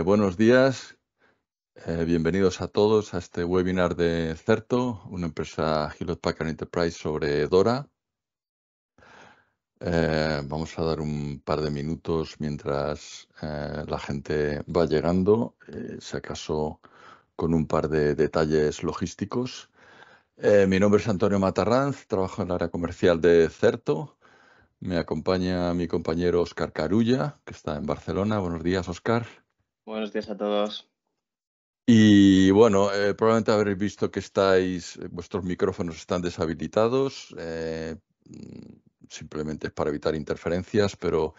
Buenos días, bienvenidos a todos a este webinar de Certo, una empresa Hewlett Packard Enterprise sobre DORA. Vamos a dar un par de minutos mientras la gente va llegando, si acaso con un par de detalles logísticos. Mi nombre es Antonio Matarranz, trabajo en el área comercial de Certo. Me acompaña mi compañero Óscar Carulla, que está en Barcelona. Buenos días, Óscar. Buenos días a todos. Y bueno, probablemente habréis visto que vuestros micrófonos están deshabilitados. Simplemente es para evitar interferencias, pero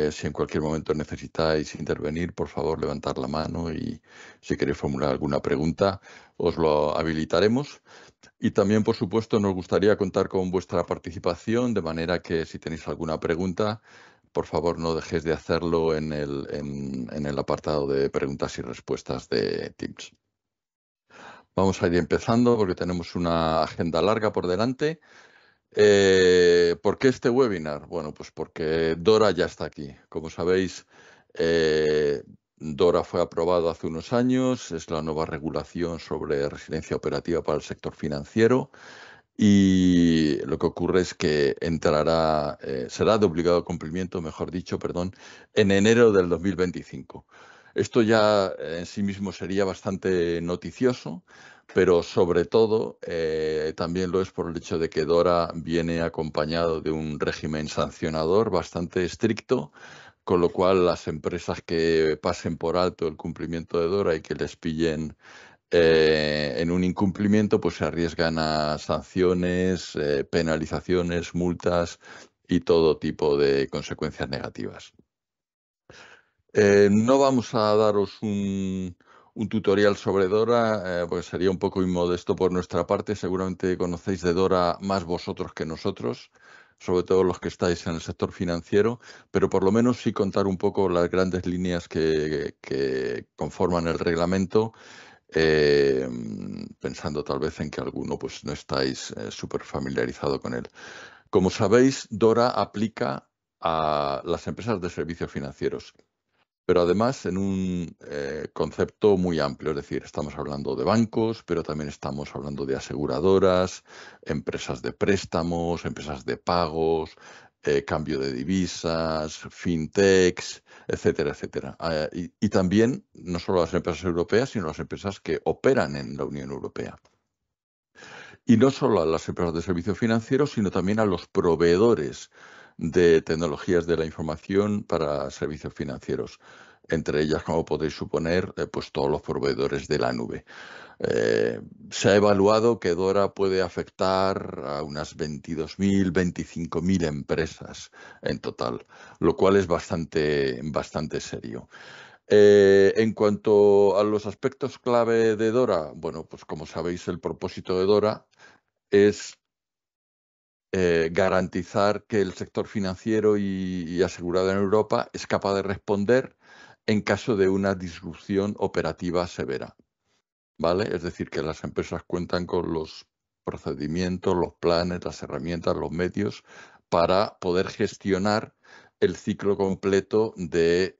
si en cualquier momento necesitáis intervenir, por favor, levantad la mano y si queréis formular alguna pregunta, os lo habilitaremos. Y también, por supuesto, nos gustaría contar con vuestra participación, de manera que si tenéis alguna pregunta, por favor, no dejéis de hacerlo en el apartado de preguntas y respuestas de Teams. Vamos a ir empezando porque tenemos una agenda larga por delante. ¿Por qué este webinar? Bueno, pues porque DORA ya está aquí. Como sabéis, DORA fue aprobado hace unos años, es la nueva regulación sobre resiliencia operativa para el sector financiero. Y lo que ocurre es que será de obligado cumplimiento, mejor dicho, perdón, en enero del 2025. Esto ya en sí mismo sería bastante noticioso, pero sobre todo también lo es por el hecho de que DORA viene acompañado de un régimen sancionador bastante estricto, con lo cual las empresas que pasen por alto el cumplimiento de DORA y que les pillen en un incumplimiento, pues se arriesgan a sanciones, penalizaciones, multas y todo tipo de consecuencias negativas. No vamos a daros un tutorial sobre DORA, porque sería un poco inmodesto por nuestra parte. Seguramente conocéis de DORA más vosotros que nosotros, sobre todo los que estáis en el sector financiero, pero por lo menos sí contar un poco las grandes líneas que conforman el reglamento, pensando tal vez en que alguno pues, no estáis súper familiarizado con él. Como sabéis, DORA aplica a las empresas de servicios financieros, pero además en un concepto muy amplio, es decir, estamos hablando de bancos, pero también estamos hablando de aseguradoras, empresas de préstamos, empresas de pagos, cambio de divisas, fintechs, etcétera, etcétera. Y también no solo las empresas europeas, sino las empresas que operan en la Unión Europea. Y no solo a las empresas de servicios financieros, sino también a los proveedores de tecnologías de la información para servicios financieros. Entre ellas, como podéis suponer, pues todos los proveedores de la nube. Se ha evaluado que DORA puede afectar a unas 22.000, 25.000 empresas en total, lo cual es bastante serio. En cuanto a los aspectos clave de DORA, bueno, pues como sabéis, el propósito de DORA es garantizar que el sector financiero y asegurado en Europa es capaz de responder en caso de una disrupción operativa severa, ¿vale? Es decir, que las empresas cuentan con los procedimientos, los planes, las herramientas, los medios para poder gestionar el ciclo completo de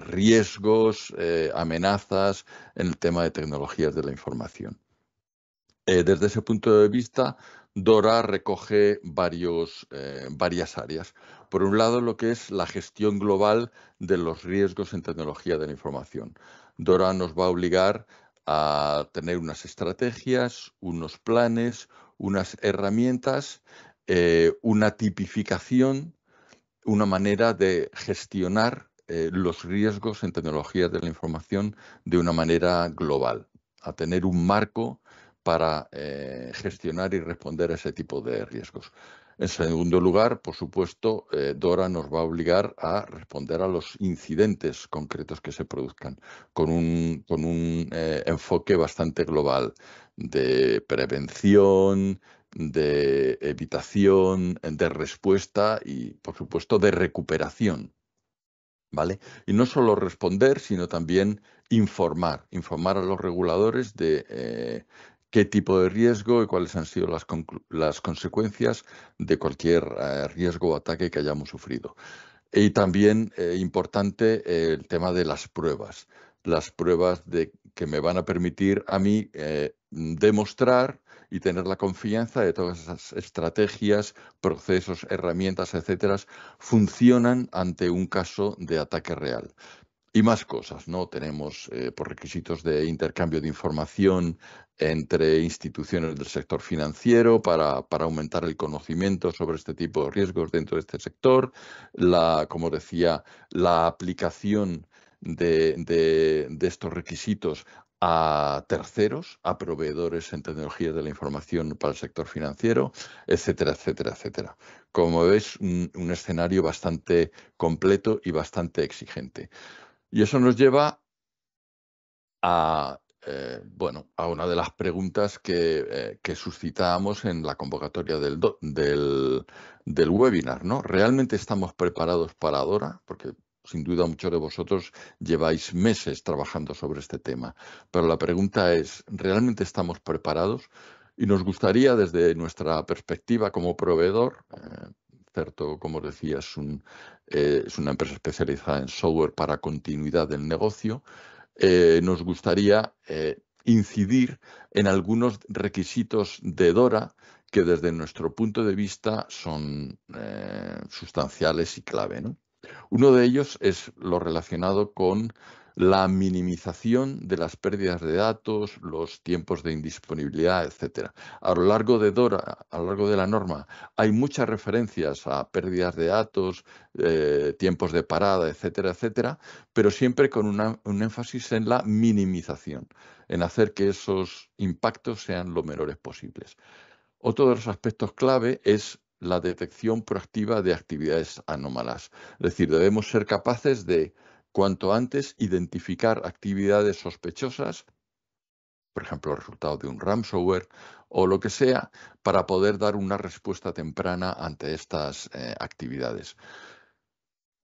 riesgos, amenazas en el tema de tecnologías de la información. Desde ese punto de vista, DORA recoge varias áreas. Por un lado, lo que es la gestión global de los riesgos en tecnología de la información. DORA nos va a obligar a tener unas estrategias, unos planes, unas herramientas, una tipificación, una manera de gestionar los riesgos en tecnologías de la información de una manera global, a tener un marco para gestionar y responder a ese tipo de riesgos. En segundo lugar, por supuesto, DORA nos va a obligar a responder a los incidentes concretos que se produzcan con un enfoque bastante global de prevención, de evitación, de respuesta y, por supuesto, de recuperación, ¿vale? Y no solo responder, sino también informar a los reguladores de qué tipo de riesgo y cuáles han sido las consecuencias de cualquier riesgo o ataque que hayamos sufrido. Y también importante el tema de las pruebas, las pruebas que me van a permitir a mí demostrar y tener la confianza de todas esas estrategias, procesos, herramientas, etcétera, funcionan ante un caso de ataque real. Y más cosas, ¿no? Tenemos por requisitos de intercambio de información entre instituciones del sector financiero para aumentar el conocimiento sobre este tipo de riesgos dentro de este sector. Como decía, la aplicación de estos requisitos a terceros, a proveedores en tecnologías de la información para el sector financiero, etcétera, etcétera, etcétera. Como ves, un escenario bastante completo y bastante exigente. Y eso nos lleva a, a una de las preguntas que suscitábamos en la convocatoria del webinar, ¿no? ¿Realmente estamos preparados para Dora? Porque sin duda muchos de vosotros lleváis meses trabajando sobre este tema. Pero la pregunta es, ¿realmente estamos preparados? Y nos gustaría, desde nuestra perspectiva como proveedor, Certo, como decía, es una empresa especializada en software para continuidad del negocio. Nos gustaría incidir en algunos requisitos de Dora que desde nuestro punto de vista son sustanciales y clave, ¿no? Uno de ellos es lo relacionado con la minimización de las pérdidas de datos, los tiempos de indisponibilidad, etcétera. A lo largo de Dora, a lo largo de la norma, hay muchas referencias a pérdidas de datos, tiempos de parada, etcétera, etcétera, pero siempre con un énfasis en la minimización, en hacer que esos impactos sean lo menores posibles. Otro de los aspectos clave es la detección proactiva de actividades anómalas. Es decir, debemos ser capaces de, cuanto antes, identificar actividades sospechosas, por ejemplo, el resultado de un ransomware o lo que sea, para poder dar una respuesta temprana ante estas actividades.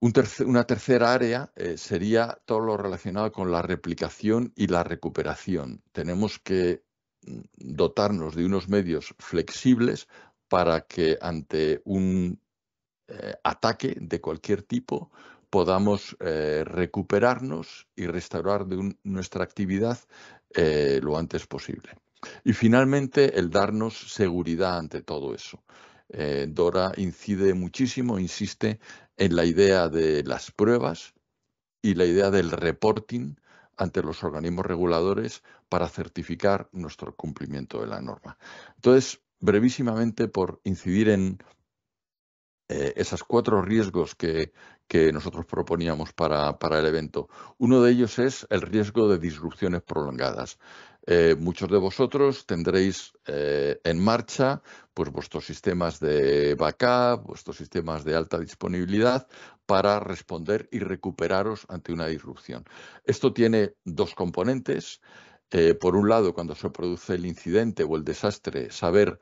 Una tercera área sería todo lo relacionado con la replicación y la recuperación. Tenemos que dotarnos de unos medios flexibles para que ante un ataque de cualquier tipo podamos recuperarnos y restaurar nuestra actividad lo antes posible. Y finalmente, el darnos seguridad ante todo eso. Dora incide muchísimo, insiste en la idea de las pruebas y la idea del reporting ante los organismos reguladores para certificar nuestro cumplimiento de la norma. Entonces, brevísimamente, por incidir en esos 4 riesgos que nosotros proponíamos para el evento. Uno de ellos es el riesgo de disrupciones prolongadas. Muchos de vosotros tendréis en marcha pues, vuestros sistemas de backup, vuestros sistemas de alta disponibilidad para responder y recuperaros ante una disrupción. Esto tiene 2 componentes. Por un lado, cuando se produce el incidente o el desastre, saber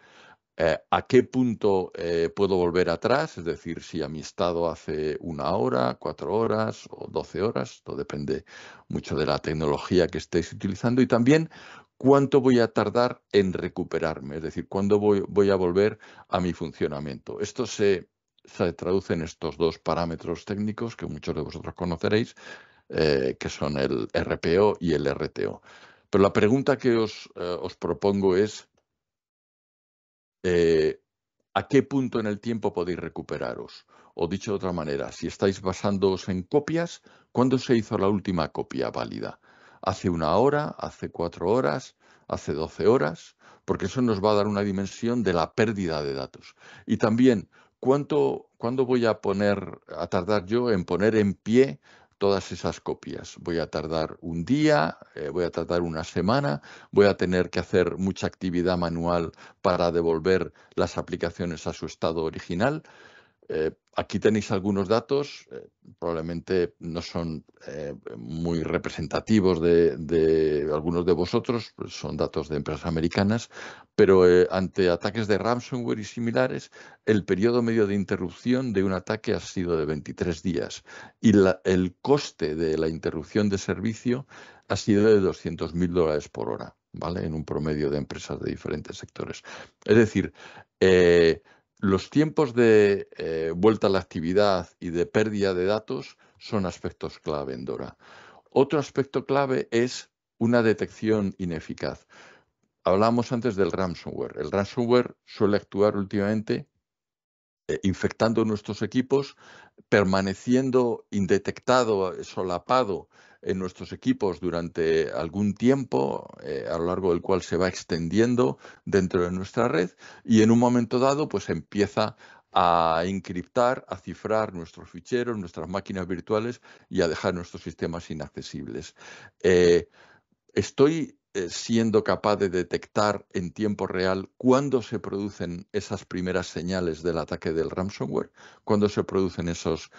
¿a qué punto puedo volver atrás? Es decir, si a mi estado hace 1 hora, 4 horas o 12 horas, esto depende mucho de la tecnología que estéis utilizando, y también cuánto voy a tardar en recuperarme, es decir, cuándo voy a volver a mi funcionamiento. Esto se traduce en estos 2 parámetros técnicos que muchos de vosotros conoceréis, que son el RPO y el RTO. Pero la pregunta que os propongo es, ¿a qué punto en el tiempo podéis recuperaros? O dicho de otra manera, si estáis basándoos en copias, ¿cuándo se hizo la última copia válida? ¿Hace 1 hora? ¿Hace 4 horas? ¿Hace 12 horas? Porque eso nos va a dar una dimensión de la pérdida de datos. Y también, ¿cuándo voy a tardar yo en poner en pie todas esas copias? ¿Voy a tardar un día? ¿Voy a tardar una semana? ¿Voy a tener que hacer mucha actividad manual para devolver las aplicaciones a su estado original? Aquí tenéis algunos datos, probablemente no son muy representativos de algunos de vosotros, pues son datos de empresas americanas, pero ante ataques de ransomware y similares, el periodo medio de interrupción de un ataque ha sido de 23 días y el coste de la interrupción de servicio ha sido de $200.000 por hora, ¿vale? En un promedio de empresas de diferentes sectores. Es decir, los tiempos de vuelta a la actividad y de pérdida de datos son aspectos clave en Dora. Otro aspecto clave es una detección ineficaz. Hablamos antes del ransomware. El ransomware suele actuar últimamente infectando nuestros equipos, permaneciendo indetectado, solapado en nuestros equipos durante algún tiempo, a lo largo del cual se va extendiendo dentro de nuestra red, y en un momento dado pues empieza a encriptar, a cifrar nuestros ficheros, nuestras máquinas virtuales y a dejar nuestros sistemas inaccesibles. Estoy siendo capaz de detectar en tiempo real cuándo se producen esas primeras señales del ataque del ransomware, cuándo se producen esos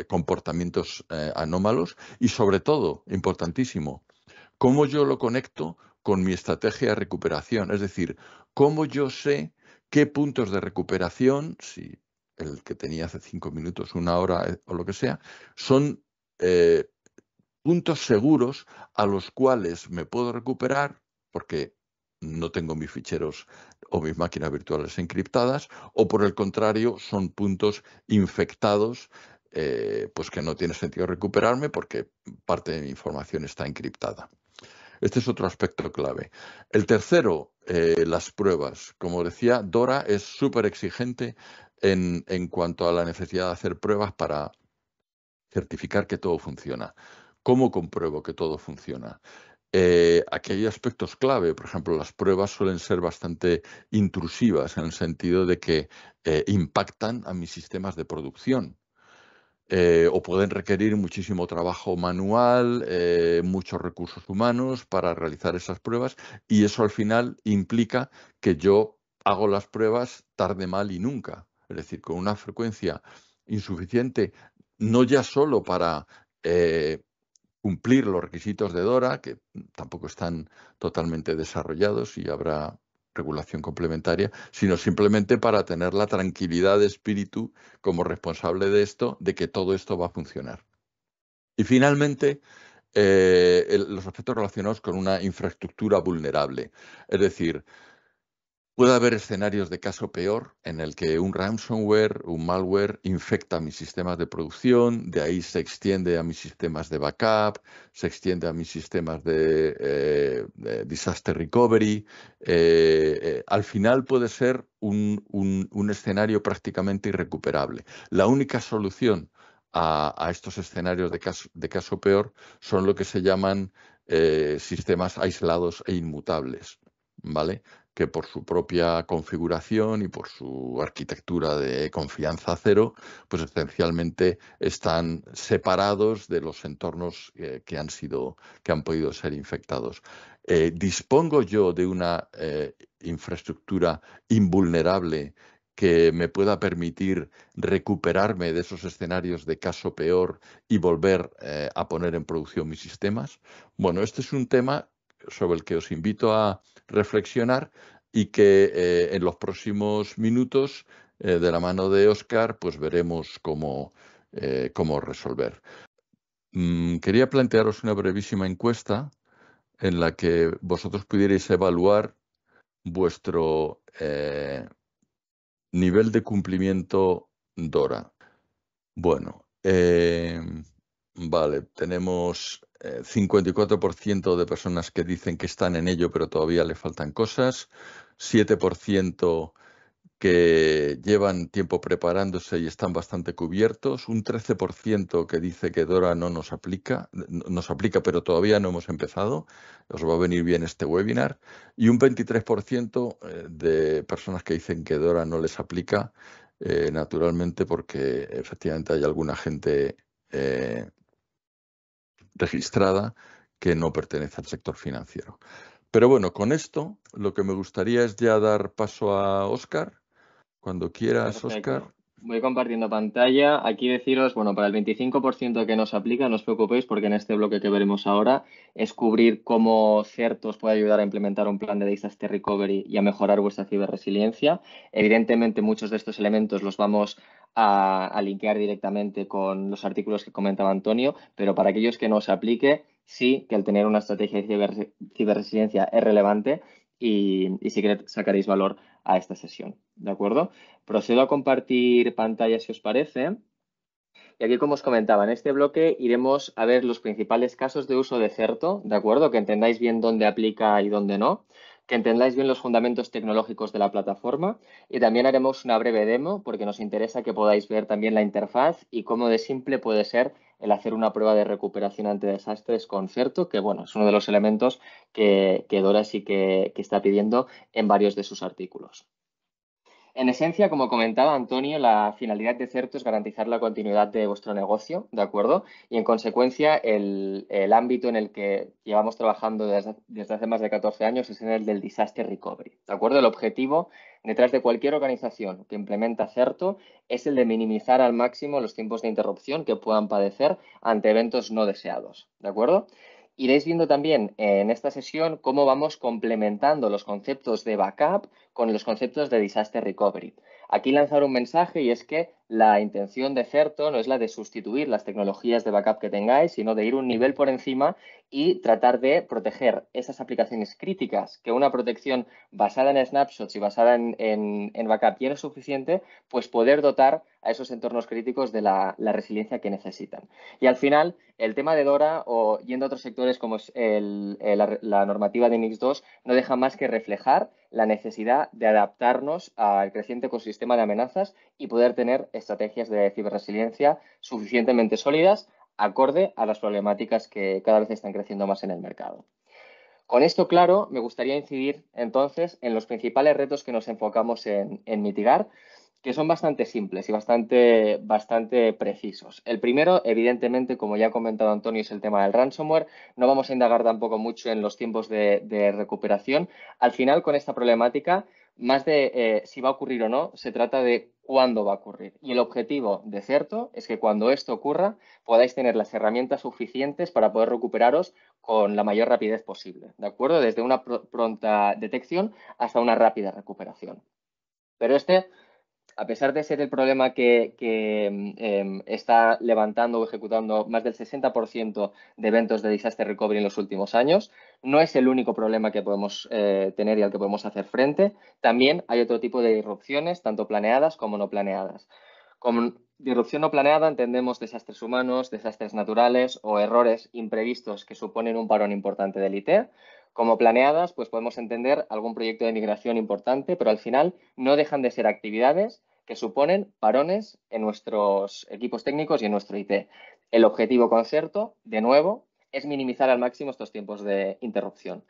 comportamientos anómalos y, sobre todo, importantísimo, cómo yo lo conecto con mi estrategia de recuperación. Es decir, cómo yo sé qué puntos de recuperación, si el que tenía hace 5 minutos, 1 hora o lo que sea, son puntos seguros a los cuales me puedo recuperar porque no tengo mis ficheros o mis máquinas virtuales encriptadas, o por el contrario son puntos infectados, pues que no tiene sentido recuperarme porque parte de mi información está encriptada. Este es otro aspecto clave. El tercero, las pruebas. Como decía, DORA es súper exigente en cuanto a la necesidad de hacer pruebas para certificar que todo funciona. ¿Cómo compruebo que todo funciona? Aquí hay aspectos clave. Por ejemplo, las pruebas suelen ser bastante intrusivas en el sentido de que impactan a mis sistemas de producción. O pueden requerir muchísimo trabajo manual, muchos recursos humanos para realizar esas pruebas, y eso al final implica que yo hago las pruebas tarde, mal y nunca. Es decir, con una frecuencia insuficiente, no ya solo para cumplir los requisitos de DORA, que tampoco están totalmente desarrollados y habrá regulación complementaria, sino simplemente para tener la tranquilidad de espíritu como responsable de esto, de que todo esto va a funcionar. Y finalmente, los aspectos relacionados con una infraestructura vulnerable. Es decir, puede haber escenarios de caso peor en el que un ransomware, un malware, infecta mis sistemas de producción, de ahí se extiende a mis sistemas de backup, se extiende a mis sistemas de disaster recovery. Al final puede ser un escenario prácticamente irrecuperable. La única solución a estos escenarios de caso peor son lo que se llaman sistemas aislados e inmutables, ¿vale? Que por su propia configuración y por su arquitectura de confianza cero, pues esencialmente están separados de los entornos que han podido ser infectados. ¿Dispongo yo de una infraestructura invulnerable que me pueda permitir recuperarme de esos escenarios de caso peor y volver a poner en producción mis sistemas? Bueno, este es un tema sobre el que os invito a reflexionar y que en los próximos minutos, de la mano de Óscar, pues veremos cómo resolver. Quería plantearos una brevísima encuesta en la que vosotros pudierais evaluar vuestro nivel de cumplimiento DORA. Bueno, vale, tenemos 54% de personas que dicen que están en ello, pero todavía le faltan cosas, 7% que llevan tiempo preparándose y están bastante cubiertos, un 13% que dice que DORA no nos aplica, pero todavía no hemos empezado, os va a venir bien este webinar, y un 23% de personas que dicen que DORA no les aplica, naturalmente porque efectivamente hay alguna gente registrada que no pertenece al sector financiero. Pero bueno, con esto lo que me gustaría es ya dar paso a Óscar. Cuando quieras, Óscar. Perfecto. Voy compartiendo pantalla. Aquí deciros, bueno, para el 25% que nos aplica, no os preocupéis porque en este bloque que veremos ahora es cubrir cómo Certus puede ayudar a implementar un plan de disaster recovery y a mejorar vuestra ciberresiliencia. Evidentemente, muchos de estos elementos los vamos a linkear directamente con los artículos que comentaba Antonio, pero para aquellos que no os aplique, sí que el tener una estrategia de ciberresiliencia es relevante y sí que sacaréis valor a esta sesión, ¿de acuerdo? Procedo a compartir pantalla si os parece. Y aquí, como os comentaba, en este bloque iremos a ver los principales casos de uso de Certo, ¿de acuerdo? Que entendáis bien dónde aplica y dónde no, que entendáis bien los fundamentos tecnológicos de la plataforma y también haremos una breve demo porque nos interesa que podáis ver también la interfaz y cómo de simple puede ser el hacer una prueba de recuperación ante desastres con Certo, que bueno, es uno de los elementos que Dora sí que está pidiendo en varios de sus artículos. En esencia, como comentaba Antonio, la finalidad de Certo es garantizar la continuidad de vuestro negocio, ¿de acuerdo? Y en consecuencia, el ámbito en el que llevamos trabajando desde hace más de 14 años es en el del disaster recovery, ¿de acuerdo? El objetivo detrás de cualquier organización que implementa Certo es el de minimizar al máximo los tiempos de interrupción que puedan padecer ante eventos no deseados, ¿de acuerdo? Iréis viendo también en esta sesión cómo vamos complementando los conceptos de backup con los conceptos de disaster recovery. Aquí lanzar un mensaje y es que la intención de Certo no es la de sustituir las tecnologías de backup que tengáis, sino de ir un nivel por encima y tratar de proteger esas aplicaciones críticas que una protección basada en snapshots y basada en backup tiene suficiente, pues poder dotar a esos entornos críticos de la resiliencia que necesitan. Y al final, el tema de Dora o yendo a otros sectores como es la normativa de NIS 2 no deja más que reflejar la necesidad de adaptarnos al creciente ecosistema de amenazas y poder tener estrategias de ciberresiliencia suficientemente sólidas acorde a las problemáticas que cada vez están creciendo más en el mercado. Con esto claro, me gustaría incidir entonces en los principales retos que nos enfocamos en mitigar, que son bastante simples y bastante precisos. El primero, evidentemente, como ya ha comentado Antonio, es el tema del ransomware. No vamos a indagar tampoco mucho en los tiempos de recuperación. Al final, con esta problemática, más de si va a ocurrir o no, se trata de cuándo va a ocurrir. Y el objetivo de Certo es que cuando esto ocurra, podáis tener las herramientas suficientes para poder recuperaros con la mayor rapidez posible, ¿de acuerdo? Desde una pronta detección hasta una rápida recuperación. Pero a pesar de ser el problema que está levantando o ejecutando más del 60% de eventos de disaster recovery en los últimos años, no es el único problema que podemos tener y al que podemos hacer frente. También hay otro tipo de disrupciones, tanto planeadas como no planeadas. Con disrupción no planeada entendemos desastres humanos, desastres naturales o errores imprevistos que suponen un parón importante del IT. Como planeadas, pues podemos entender algún proyecto de migración importante, pero al final no dejan de ser actividades que suponen parones en nuestros equipos técnicos y en nuestro IT. El objetivo con Certo, de nuevo, es minimizar al máximo estos tiempos de interrupción.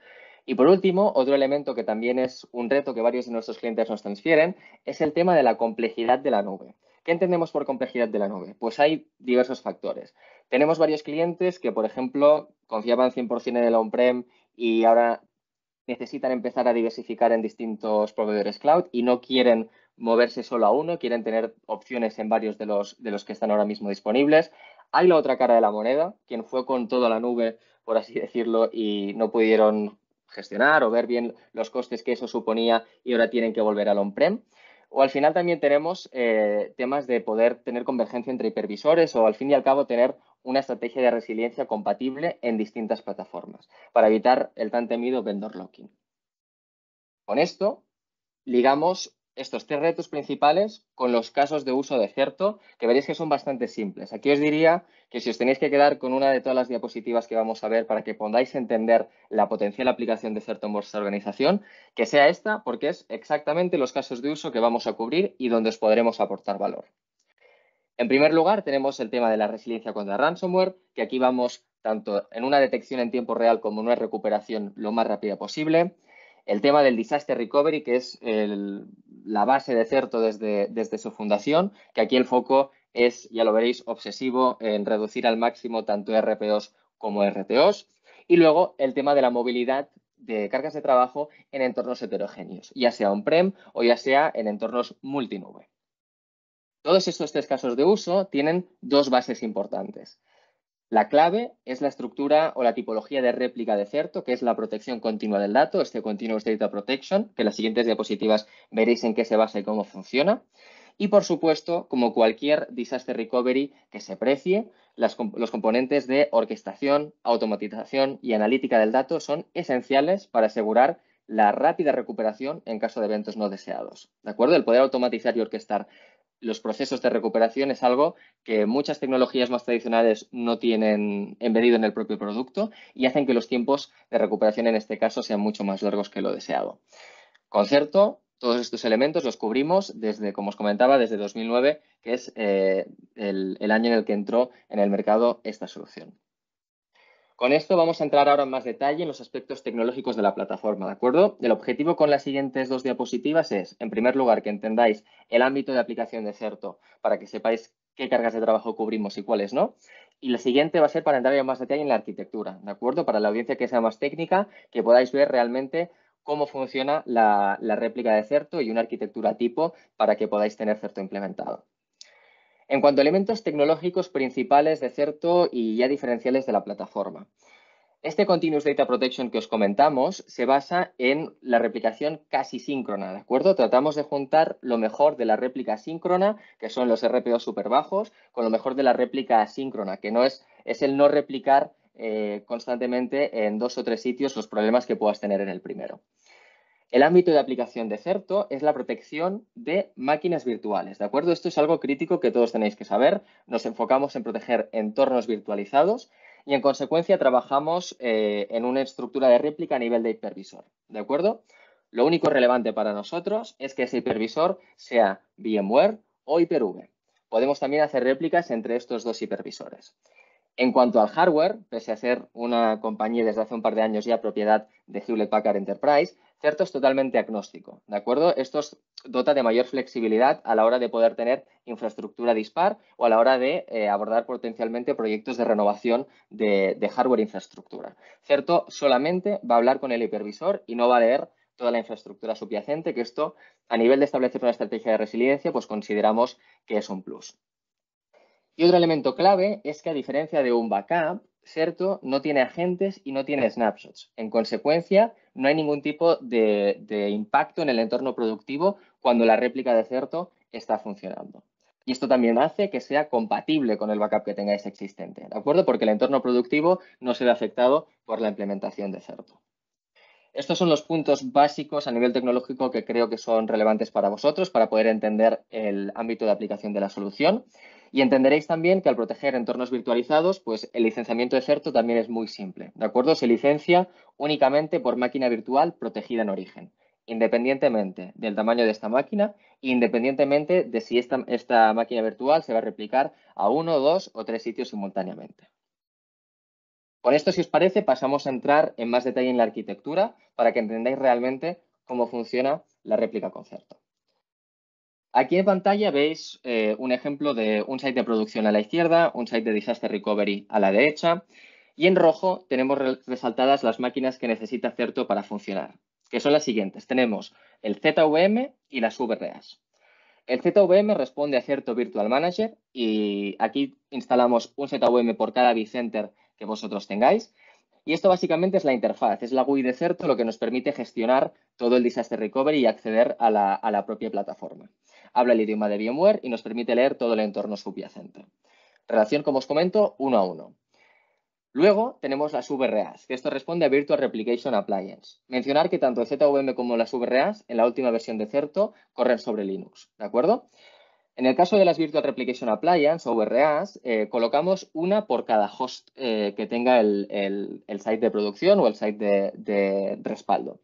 Y por último, otro elemento que también es un reto que varios de nuestros clientes nos transfieren es el tema de la complejidad de la nube. ¿Qué entendemos por complejidad de la nube? Pues hay diversos factores. Tenemos varios clientes que, por ejemplo, confiaban 100% en el on-prem y ahora necesitan empezar a diversificar en distintos proveedores cloud y no quieren moverse solo a uno, quieren tener opciones en varios de los que están ahora mismo disponibles. Hay la otra cara de la moneda, quien fue con toda la nube, por así decirlo, y no pudieron gestionar o ver bien los costes que eso suponía y ahora tienen que volver al on-prem. O al final también tenemos temas de poder tener convergencia entre hipervisores o al fin y al cabo tener una estrategia de resiliencia compatible en distintas plataformas para evitar el tan temido vendor locking. Con esto ligamos estos tres retos principales con los casos de uso de Certo, que veréis que son bastante simples. Aquí os diría que si os tenéis que quedar con una de todas las diapositivas que vamos a ver para que podáis entender la potencial aplicación de Certo en vuestra organización, que sea esta, porque es exactamente los casos de uso que vamos a cubrir y donde os podremos aportar valor. En primer lugar, tenemos el tema de la resiliencia contra ransomware, que aquí vamos tanto en una detección en tiempo real como en una recuperación lo más rápida posible. El tema del disaster recovery, que es la base de Certo desde su fundación, que aquí el foco es, ya lo veréis, obsesivo en reducir al máximo tanto RPOs como RTOs. Y luego el tema de la movilidad de cargas de trabajo en entornos heterogéneos, ya sea on-prem o ya sea en entornos multinube. Todos estos tres casos de uso tienen dos bases importantes. La clave es la estructura o la tipología de réplica de Certo, que es la protección continua del dato, este Continuous Data Protection, que en las siguientes diapositivas veréis en qué se basa y cómo funciona. Y, por supuesto, como cualquier disaster recovery que se precie, los componentes de orquestación, automatización y analítica del dato son esenciales para asegurar la rápida recuperación en caso de eventos no deseados. ¿De acuerdo? El poder automatizar y orquestar los procesos de recuperación es algo que muchas tecnologías más tradicionales no tienen embedido en el propio producto y hacen que los tiempos de recuperación en este caso sean mucho más largos que lo deseado. Con Certo, todos estos elementos los cubrimos desde, como os comentaba, desde 2009, que es el año en el que entró en el mercado esta solución. Con esto vamos a entrar ahora en más detalle en los aspectos tecnológicos de la plataforma, ¿de acuerdo? El objetivo con las siguientes 2 diapositivas es, en primer lugar, que entendáis el ámbito de aplicación de Certo para que sepáis qué cargas de trabajo cubrimos y cuáles no. Y la siguiente va a ser para entrar en más detalle en la arquitectura, ¿de acuerdo? Para la audiencia que sea más técnica, que podáis ver realmente cómo funciona la réplica de Certo y una arquitectura tipo para que podáis tener Certo implementado. En cuanto a elementos tecnológicos principales de Certo y ya diferenciales de la plataforma. Este Continuous Data Protection que os comentamos se basa en la replicación casi síncrona, ¿de acuerdo? Tratamos de juntar lo mejor de la réplica síncrona, que son los RPO súper bajos, con lo mejor de la réplica asíncrona, que no es el no replicar constantemente en 2 o 3 sitios los problemas que puedas tener en el primero. El ámbito de aplicación de Certo es la protección de máquinas virtuales, ¿de acuerdo? Esto es algo crítico que todos tenéis que saber. Nos enfocamos en proteger entornos virtualizados y en consecuencia trabajamos en una estructura de réplica a nivel de hipervisor, ¿de acuerdo? Lo único relevante para nosotros es que ese hipervisor sea VMware o Hyper-V. Podemos también hacer réplicas entre estos 2 hipervisores. En cuanto al hardware, pese a ser una compañía desde hace un par de años ya propiedad de Hewlett Packard Enterprise, Certo es totalmente agnóstico, ¿de acuerdo? Esto os dota de mayor flexibilidad a la hora de poder tener infraestructura dispar o a la hora de abordar potencialmente proyectos de renovación de hardware e infraestructura. Certo solamente va a hablar con el hipervisor y no va a leer toda la infraestructura subyacente, que esto, a nivel de establecer una estrategia de resiliencia, pues consideramos que es un plus. Y otro elemento clave es que, a diferencia de un backup, Certo no tiene agentes y no tiene snapshots. En consecuencia, no hay ningún tipo de impacto en el entorno productivo cuando la réplica de Certo está funcionando. Y esto también hace que sea compatible con el backup que tengáis existente, ¿de acuerdo? Porque el entorno productivo no se ve afectado por la implementación de Certo. Estos son los puntos básicos a nivel tecnológico que creo que son relevantes para vosotros para poder entender el ámbito de aplicación de la solución. Y entenderéis también que al proteger entornos virtualizados, pues el licenciamiento de Certo también es muy simple, ¿de acuerdo? Se licencia únicamente por máquina virtual protegida en origen, independientemente del tamaño de esta máquina, independientemente de si esta máquina virtual se va a replicar a 1, 2 o 3 sitios simultáneamente. Con esto, si os parece, pasamos a entrar en más detalle en la arquitectura para que entendáis realmente cómo funciona la réplica con Certo. Aquí en pantalla veis un ejemplo de un site de producción a la izquierda, un site de Disaster Recovery a la derecha, y en rojo tenemos resaltadas las máquinas que necesita Certo para funcionar, que son las siguientes. Tenemos el ZVM y las VRAs. El ZVM responde a Certo Virtual Manager y aquí instalamos un ZVM por cada vCenter que vosotros tengáis. Y esto básicamente es la interfaz, es la GUI de Certo lo que nos permite gestionar todo el Disaster Recovery y acceder a la propia plataforma. Habla el idioma de VMware y nos permite leer todo el entorno subyacente. Relación, como os comento, 1 a 1. Luego tenemos las VRAs, que esto responde a Virtual Replication Appliance. Mencionar que tanto el ZVM como las VRAs en la última versión de Certo corren sobre Linux, ¿de acuerdo? En el caso de las Virtual Replication Appliance o VRAs, colocamos una por cada host que tenga el site de producción o el site de respaldo.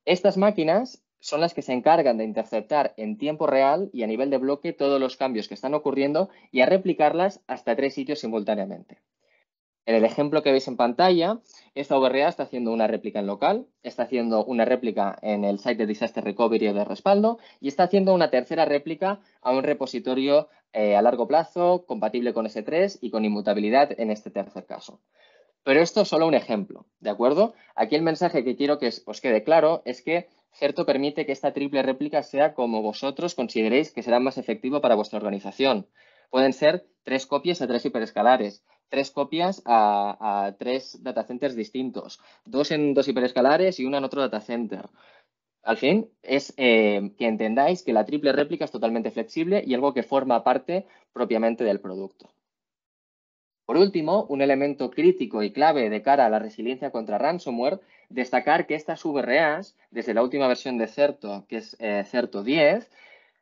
Estas máquinas son las que se encargan de interceptar en tiempo real y a nivel de bloque todos los cambios que están ocurriendo y a replicarlas hasta 3 sitios simultáneamente. En el ejemplo que veis en pantalla, esta VRA está haciendo una réplica en local, está haciendo una réplica en el site de Disaster Recovery o de respaldo y está haciendo una tercera réplica a un repositorio a largo plazo, compatible con S3 y con inmutabilidad en este tercer caso. Pero esto es solo un ejemplo, ¿de acuerdo? Aquí el mensaje que quiero que os quede claro es que Certo permite que esta triple réplica sea como vosotros consideréis que será más efectivo para vuestra organización. Pueden ser 3 copias a 3 hiperescalares, 3 copias a 3 datacenters distintos, 2 en 2 hiperescalares y una en otro datacenter. Al fin, es que entendáis que la triple réplica es totalmente flexible y algo que forma parte propiamente del producto. Por último, un elemento crítico y clave de cara a la resiliencia contra ransomware, destacar que estas VRAs, desde la última versión de Certo, que es Certo 10,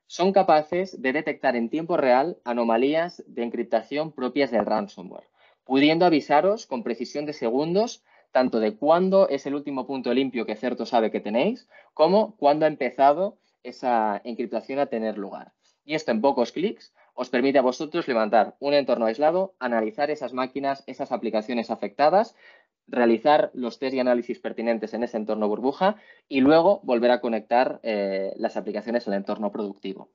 son capaces de detectar en tiempo real anomalías de encriptación propias del ransomware, pudiendo avisaros con precisión de segundos tanto de cuándo es el último punto limpio que Certo sabe que tenéis, como cuándo ha empezado esa encriptación a tener lugar. Y esto en pocos clics os permite a vosotros levantar un entorno aislado, analizar esas máquinas, esas aplicaciones afectadas, realizar los test y análisis pertinentes en ese entorno burbuja y luego volver a conectar las aplicaciones al entorno productivo.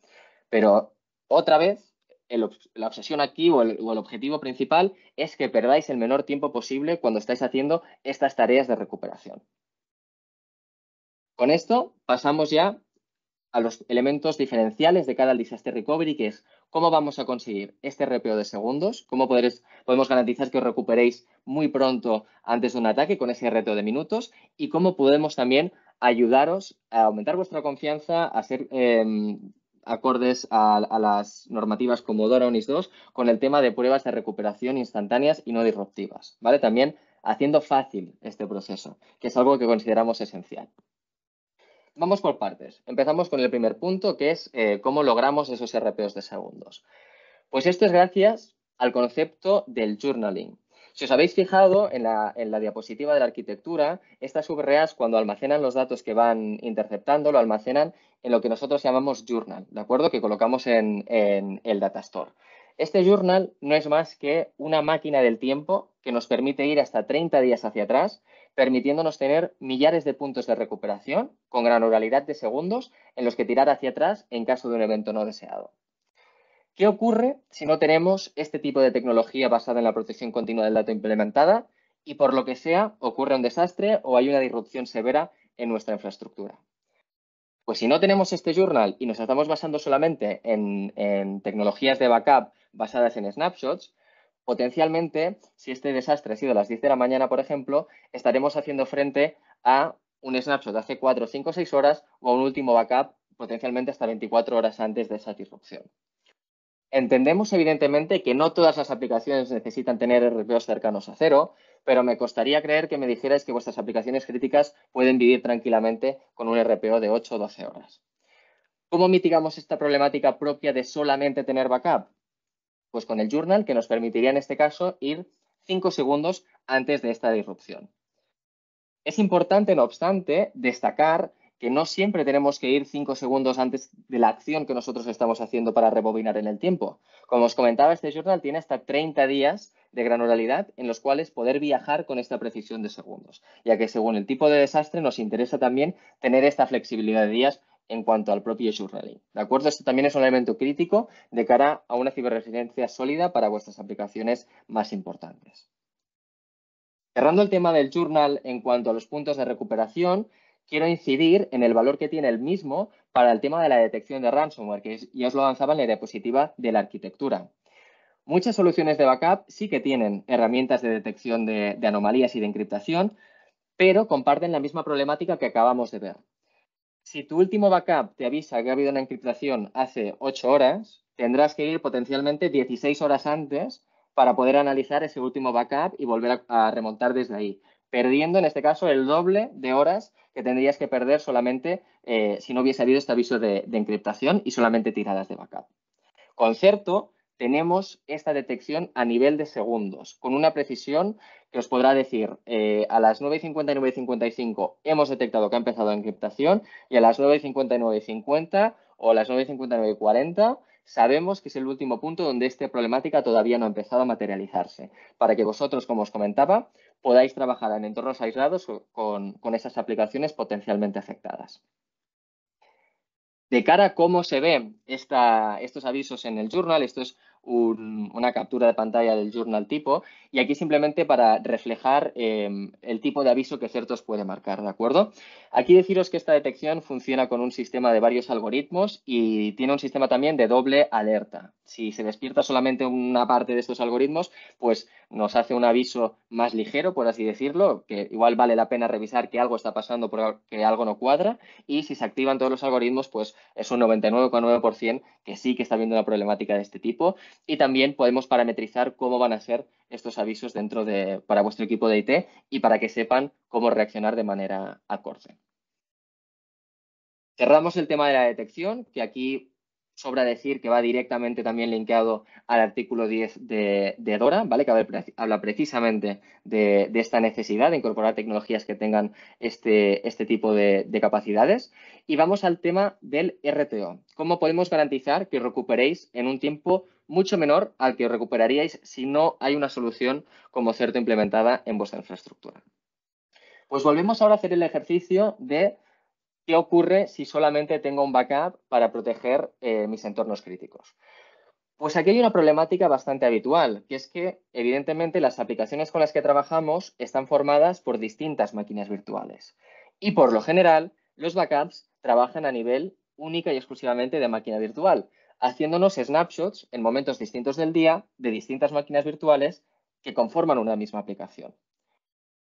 Pero otra vez, la obsesión aquí o el objetivo principal es que perdáis el menor tiempo posible cuando estáis haciendo estas tareas de recuperación. Con esto pasamos ya a los elementos diferenciales de cada Disaster Recovery, que es cómo vamos a conseguir este RPO de segundos, cómo podemos garantizar que os recuperéis muy pronto antes de un ataque con ese reto de minutos y cómo podemos también ayudaros a aumentar vuestra confianza, a ser acordes a las normativas como DORA o NIS2 con el tema de pruebas de recuperación instantáneas y no disruptivas, ¿vale? También haciendo fácil este proceso, que es algo que consideramos esencial. Vamos por partes. Empezamos con el primer punto, que es cómo logramos esos RPOs de segundos. Pues esto es gracias al concepto del journaling. Si os habéis fijado en la diapositiva de la arquitectura, estas subreas cuando almacenan los datos que van interceptando, lo almacenan en lo que nosotros llamamos journal, ¿de acuerdo? Que colocamos en el data store. Este journal no es más que una máquina del tiempo que nos permite ir hasta 30 días hacia atrás, permitiéndonos tener millares de puntos de recuperación con granularidad de segundos en los que tirar hacia atrás en caso de un evento no deseado. ¿Qué ocurre si no tenemos este tipo de tecnología basada en la protección continua del dato implementada y por lo que sea ocurre un desastre o hay una disrupción severa en nuestra infraestructura? Pues si no tenemos este journal y nos estamos basando solamente en tecnologías de backup basadas en snapshots, potencialmente, si este desastre ha sido a las 10 de la mañana, por ejemplo, estaremos haciendo frente a un snapshot de hace 4, 5, 6 horas o a un último backup potencialmente hasta 24 horas antes de esa disrupción. Entendemos, evidentemente, que no todas las aplicaciones necesitan tener RPOs cercanos a cero, pero me costaría creer que me dijerais que vuestras aplicaciones críticas pueden vivir tranquilamente con un RPO de 8 o 12 horas. ¿Cómo mitigamos esta problemática propia de solamente tener backup? Pues con el journal, que nos permitiría en este caso ir 5 segundos antes de esta disrupción. Es importante, no obstante, destacar que no siempre tenemos que ir 5 segundos antes de la acción que nosotros estamos haciendo para rebobinar en el tiempo. Como os comentaba, este journal tiene hasta 30 días de granularidad en los cuales poder viajar con esta precisión de segundos, ya que según el tipo de desastre nos interesa también tener esta flexibilidad de días en cuanto al propio journaling. ¿De acuerdo? Esto también es un elemento crítico de cara a una ciberresiliencia sólida para vuestras aplicaciones más importantes. Cerrando el tema del journal en cuanto a los puntos de recuperación, quiero incidir en el valor que tiene el mismo para el tema de la detección de ransomware, que ya os lo avanzaba en la diapositiva de la arquitectura. Muchas soluciones de backup sí que tienen herramientas de detección de anomalías y de encriptación, pero comparten la misma problemática que acabamos de ver. Si tu último backup te avisa que ha habido una encriptación hace 8 horas, tendrás que ir potencialmente 16 horas antes para poder analizar ese último backup y volver a remontar desde ahí, perdiendo en este caso el doble de horas que tendrías que perder solamente si no hubiese habido este aviso de encriptación y solamente tiradas de backup. Con Certo tenemos esta detección a nivel de segundos, con una precisión que os podrá decir a las 9:50 y 9:55 hemos detectado que ha empezado la encriptación y a las 9:50 y 9:50 o a las 9:50 y 9:40 sabemos que es el último punto donde esta problemática todavía no ha empezado a materializarse, para que vosotros, como os comentaba, podáis trabajar en entornos aislados con esas aplicaciones potencialmente afectadas. De cara a cómo se ven estos avisos en el journal, esto es una captura de pantalla del journal tipo y aquí simplemente para reflejar el tipo de aviso que Certo os puede marcar, ¿de acuerdo? Aquí deciros que esta detección funciona con un sistema de varios algoritmos y tiene un sistema también de doble alerta. Si se despierta solamente una parte de estos algoritmos, pues nos hace un aviso más ligero, por así decirlo, que igual vale la pena revisar que algo está pasando porque algo no cuadra y si se activan todos los algoritmos, pues es un 99,9% que sí que está viendo una problemática de este tipo y también podemos parametrizar cómo van a ser estos avisos para vuestro equipo de IT y para que sepan cómo reaccionar de manera acorde. Cerramos el tema de la detección, que aquí sobra decir que va directamente también linkeado al artículo 10 de DORA, ¿vale? Que habla precisamente de esta necesidad de incorporar tecnologías que tengan este tipo de capacidades. Y vamos al tema del RTO. ¿Cómo podemos garantizar que recuperéis en un tiempo mucho menor al que recuperaríais si no hay una solución como Certo implementada en vuestra infraestructura? Pues volvemos ahora a hacer el ejercicio de ¿qué ocurre si solamente tengo un backup para proteger mis entornos críticos? Pues aquí hay una problemática bastante habitual, que es que evidentemente las aplicaciones con las que trabajamos están formadas por distintas máquinas virtuales. Y por lo general, los backups trabajan a nivel única y exclusivamente de máquina virtual, haciéndonos snapshots en momentos distintos del día de distintas máquinas virtuales que conforman una misma aplicación.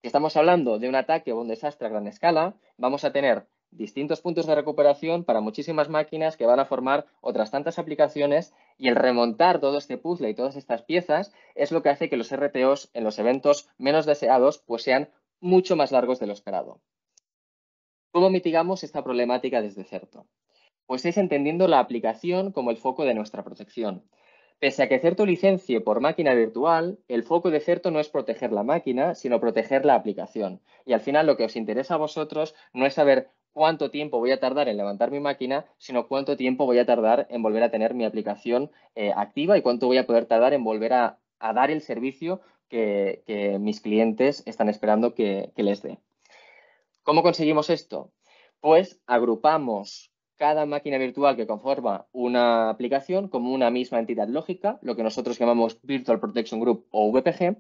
Si estamos hablando de un ataque o un desastre a gran escala, vamos a tener distintos puntos de recuperación para muchísimas máquinas que van a formar otras tantas aplicaciones y el remontar todo este puzzle y todas estas piezas es lo que hace que los RTOs en los eventos menos deseados pues sean mucho más largos de lo esperado. ¿Cómo mitigamos esta problemática desde Certo? Pues es entendiendo la aplicación como el foco de nuestra protección. Pese a que Certo licencie por máquina virtual, el foco de Certo no es proteger la máquina, sino proteger la aplicación. Y al final lo que os interesa a vosotros no es saber cuánto tiempo voy a tardar en levantar mi máquina, sino cuánto tiempo voy a tardar en volver a tener mi aplicación activa y cuánto voy a poder tardar en volver a dar el servicio que mis clientes están esperando que les dé. ¿Cómo conseguimos esto? Pues agrupamos cada máquina virtual que conforma una aplicación como una misma entidad lógica, lo que nosotros llamamos Virtual Protection Group o VPG,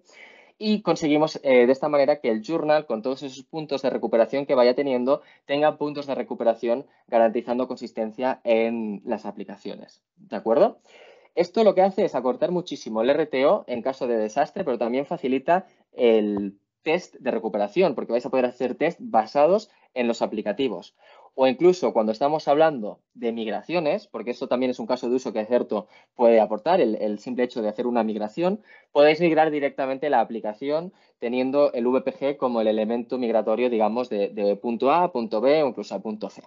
y conseguimos de esta manera que el journal, con todos esos puntos de recuperación que vaya teniendo, tenga puntos de recuperación garantizando consistencia en las aplicaciones. ¿De acuerdo? Esto lo que hace es acortar muchísimo el RTO en caso de desastre, pero también facilita el test de recuperación, porque vais a poder hacer test basados en los aplicativos. O incluso cuando estamos hablando de migraciones, porque esto también es un caso de uso que Certo puede aportar, el simple hecho de hacer una migración, podéis migrar directamente la aplicación teniendo el VPG como el elemento migratorio, digamos, de punto A a punto B o incluso a punto C.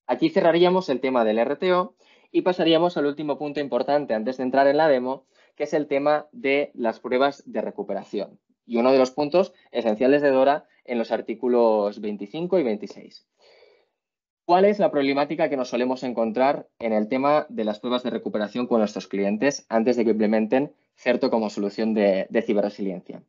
Aquí cerraríamos el tema del RTO y pasaríamos al último punto importante antes de entrar en la demo, que es el tema de las pruebas de recuperación. Y uno de los puntos esenciales de DORA en los artículos 25 y 26. ¿Cuál es la problemática que nos solemos encontrar en el tema de las pruebas de recuperación con nuestros clientes antes de que implementen Certo como solución de ciberresiliencia?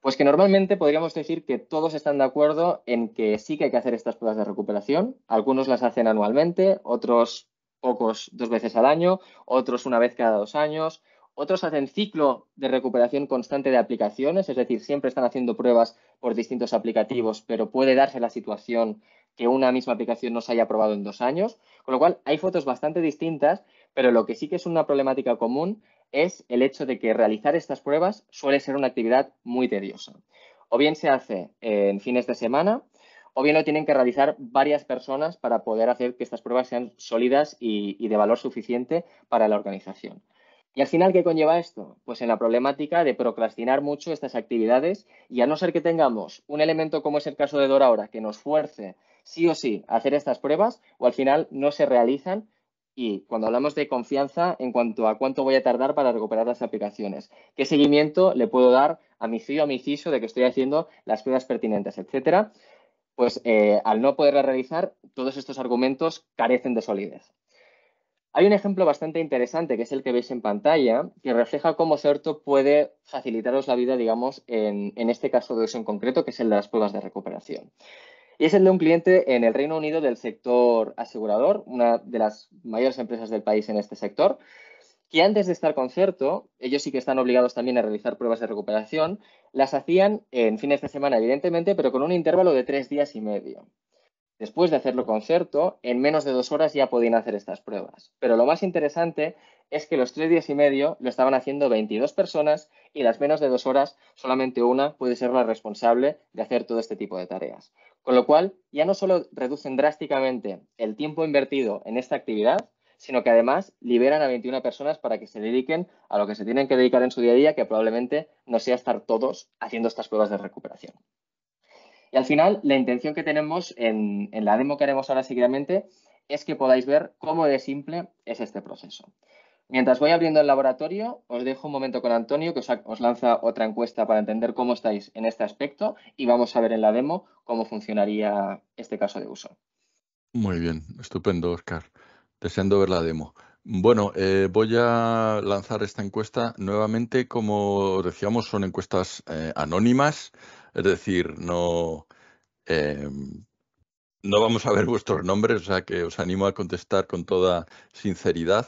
Pues que normalmente podríamos decir que todos están de acuerdo en que sí que hay que hacer estas pruebas de recuperación. Algunos las hacen anualmente, otros pocos 2 veces al año, otros una vez cada 2 años, otros hacen ciclo de recuperación constante de aplicaciones, es decir, siempre están haciendo pruebas por distintos aplicativos, pero puede darse la situación que una misma aplicación no se haya probado en 2 años, con lo cual hay fotos bastante distintas, pero lo que sí que es una problemática común es el hecho de que realizar estas pruebas suele ser una actividad muy tediosa. O bien se hace en fines de semana, o bien lo tienen que realizar varias personas para poder hacer que estas pruebas sean sólidas y de valor suficiente para la organización. Y al final, ¿qué conlleva esto? Pues en la problemática de procrastinar mucho estas actividades y a no ser que tengamos un elemento como es el caso de Dora ahora que nos fuerce sí o sí a hacer estas pruebas o al final no se realizan. Y cuando hablamos de confianza en cuanto a cuánto voy a tardar para recuperar las aplicaciones, qué seguimiento le puedo dar a mi CIO, a mi CISO de que estoy haciendo las pruebas pertinentes, etcétera, pues al no poderla realizar, todos estos argumentos carecen de solidez. Hay un ejemplo bastante interesante, que es el que veis en pantalla, que refleja cómo Certo puede facilitaros la vida, digamos, en este caso de uso en concreto, que es el de las pruebas de recuperación. Y es el de un cliente en el Reino Unido del sector asegurador, una de las mayores empresas del país en este sector, que antes de estar con Certo, ellos sí que están obligados también a realizar pruebas de recuperación, las hacían en fines de semana, evidentemente, pero con un intervalo de 3 días y medio. Después de hacerlo con Certo, en menos de 2 horas ya podían hacer estas pruebas. Pero lo más interesante es que los 3 días y medio lo estaban haciendo 22 personas y las menos de 2 horas solamente una puede ser la responsable de hacer todo este tipo de tareas. Con lo cual, ya no solo reducen drásticamente el tiempo invertido en esta actividad, sino que además liberan a 21 personas para que se dediquen a lo que se tienen que dedicar en su día a día, que probablemente no sea estar todos haciendo estas pruebas de recuperación. Y al final, la intención que tenemos en la demo que haremos ahora seguidamente es que podáis ver cómo de simple es este proceso. Mientras voy abriendo el laboratorio, os dejo un momento con Antonio, que os lanza otra encuesta para entender cómo estáis en este aspecto y vamos a ver en la demo cómo funcionaría este caso de uso. Muy bien, estupendo, Oscar. Deseando ver la demo. Bueno, voy a lanzar esta encuesta nuevamente. Como decíamos, son encuestas anónimas, es decir, no vamos a ver vuestros nombres, o sea que os animo a contestar con toda sinceridad.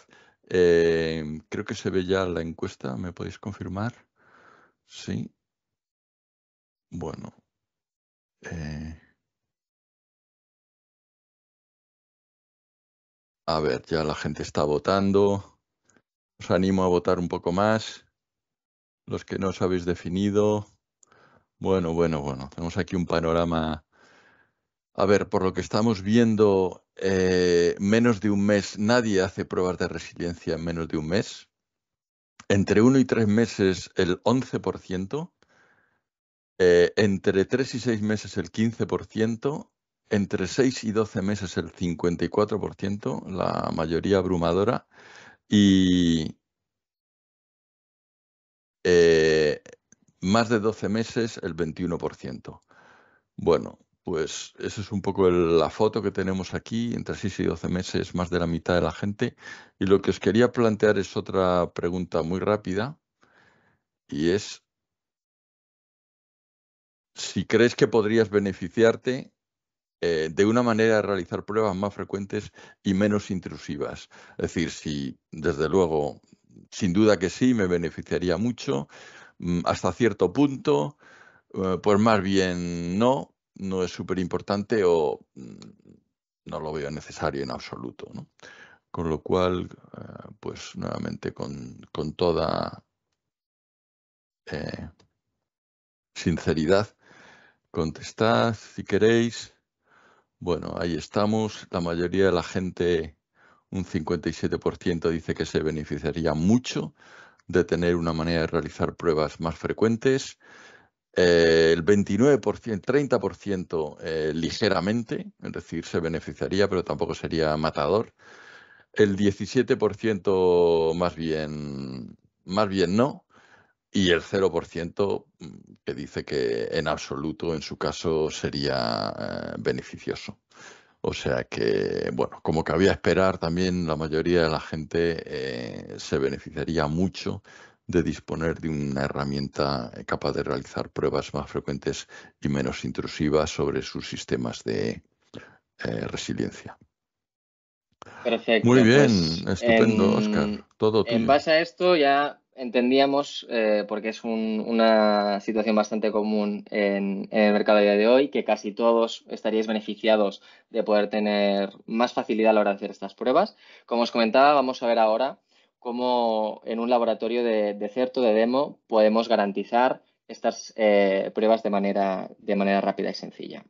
Creo que se ve ya la encuesta, ¿me podéis confirmar? Sí. Bueno. A ver, ya la gente está votando. Os animo a votar un poco más. Los que no os habéis definido. Bueno. Tenemos aquí un panorama. A ver, por lo que estamos viendo, menos de un mes, nadie hace pruebas de resiliencia en menos de un mes. Entre 1 y 3 meses, el 11%. Entre 3 y 6 meses, el 15%. Entre 6 y 12 meses, el 54%, la mayoría abrumadora. Y más de 12 meses, el 21%. Bueno, pues eso es un poco la foto que tenemos aquí. Entre 6 y 12 meses, más de la mitad de la gente. Y lo que os quería plantear es otra pregunta muy rápida. Y es si crees que podrías beneficiarte de una manera de realizar pruebas más frecuentes y menos intrusivas. Es decir, si desde luego, sin duda que sí, me beneficiaría mucho, hasta cierto punto, pues más bien no es súper importante o no lo veo necesario en absoluto, ¿no? Con lo cual, pues nuevamente con toda sinceridad, contestad si queréis. Bueno, ahí estamos. La mayoría de la gente, un 57%, dice que se beneficiaría mucho de tener una manera de realizar pruebas más frecuentes. El 29%, 30% ligeramente, es decir, se beneficiaría, pero tampoco sería matador. El 17% más bien no. Y el 0% que dice que en absoluto, en su caso, sería beneficioso. O sea que, bueno, como cabía esperar, también la mayoría de la gente se beneficiaría mucho de disponer de una herramienta capaz de realizar pruebas más frecuentes y menos intrusivas sobre sus sistemas de resiliencia. Muy Perfecto, pues pues estupendo, Óscar. Todo en tuyo. base a esto ya entendíamos, porque es una situación bastante común en el mercado a día de hoy, que casi todos estaríais beneficiados de poder tener más facilidad a la hora de hacer estas pruebas. Como os comentaba, vamos a ver ahora cómo en un laboratorio de Certo, de demo, podemos garantizar estas pruebas de manera rápida y sencilla.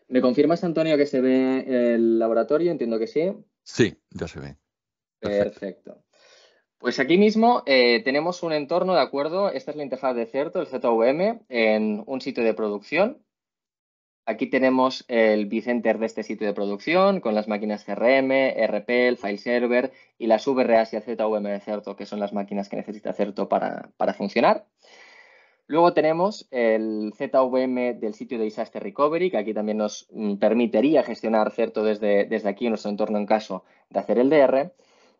¿Me confirmas, Antonio, que se ve el laboratorio? Entiendo que sí. Sí, ya se ve. Perfecto. Perfecto. Pues aquí mismo tenemos un entorno, ¿de acuerdo? Esta es la interfaz de Certo, el ZVM, en un sitio de producción. Aquí tenemos el vCenter de este sitio de producción con las máquinas CRM, RP, el file server y las VRAs y el ZVM de Certo, que son las máquinas que necesita Certo para funcionar. Luego tenemos el ZVM del sitio de Disaster Recovery, que aquí también nos permitiría gestionar Certo desde aquí en nuestro entorno en caso de hacer el DR.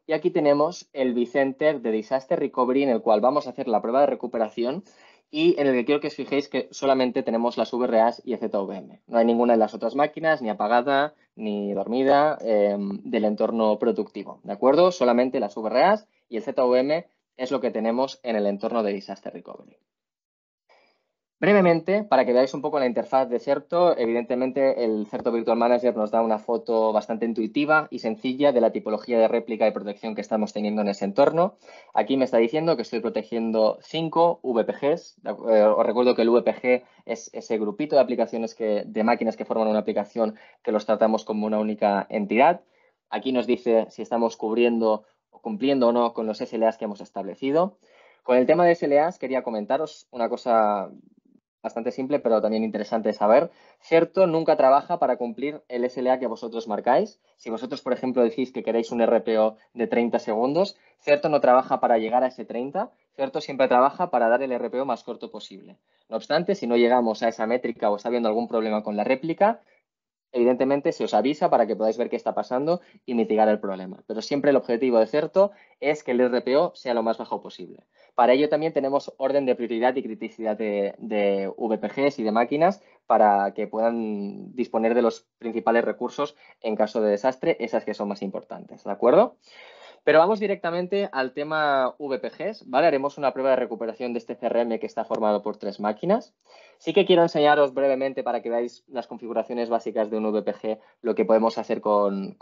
Y aquí tenemos el vCenter de Disaster Recovery, en el cual vamos a hacer la prueba de recuperación y en el que quiero que os fijéis que solamente tenemos las VRAs y el ZVM. No hay ninguna de las otras máquinas, ni apagada, ni dormida, del entorno productivo, ¿de acuerdo? Solamente las VRAs y el ZVM es lo que tenemos en el entorno de Disaster Recovery. Brevemente, para que veáis un poco la interfaz de Certo, evidentemente el Certo Virtual Manager nos da una foto bastante intuitiva y sencilla de la tipología de réplica y protección que estamos teniendo en ese entorno. Aquí me está diciendo que estoy protegiendo 5 VPGs. Os recuerdo que el VPG es ese grupito de aplicaciones de máquinas que forman una aplicación que los tratamos como una única entidad. Aquí nos dice si estamos cubriendo o cumpliendo o no con los SLAs que hemos establecido. Con el tema de SLAs quería comentaros una cosa bastante simple, pero también interesante de saber. Certo nunca trabaja para cumplir el SLA que vosotros marcáis. Si vosotros, por ejemplo, decís que queréis un RPO de 30 segundos, Certo no trabaja para llegar a ese 30. Certo siempre trabaja para dar el RPO más corto posible. No obstante, si no llegamos a esa métrica o está habiendo algún problema con la réplica, evidentemente se os avisa para que podáis ver qué está pasando y mitigar el problema. Pero siempre el objetivo de Certo es que el RPO sea lo más bajo posible. Para ello también tenemos orden de prioridad y criticidad de VPGs y de máquinas para que puedan disponer de los principales recursos en caso de desastre, esas que son más importantes, ¿de acuerdo? Pero vamos directamente al tema VPGs, ¿vale? Haremos una prueba de recuperación de este CRM que está formado por 3 máquinas. Sí que quiero enseñaros brevemente para que veáis las configuraciones básicas de un VPG, lo que podemos hacer con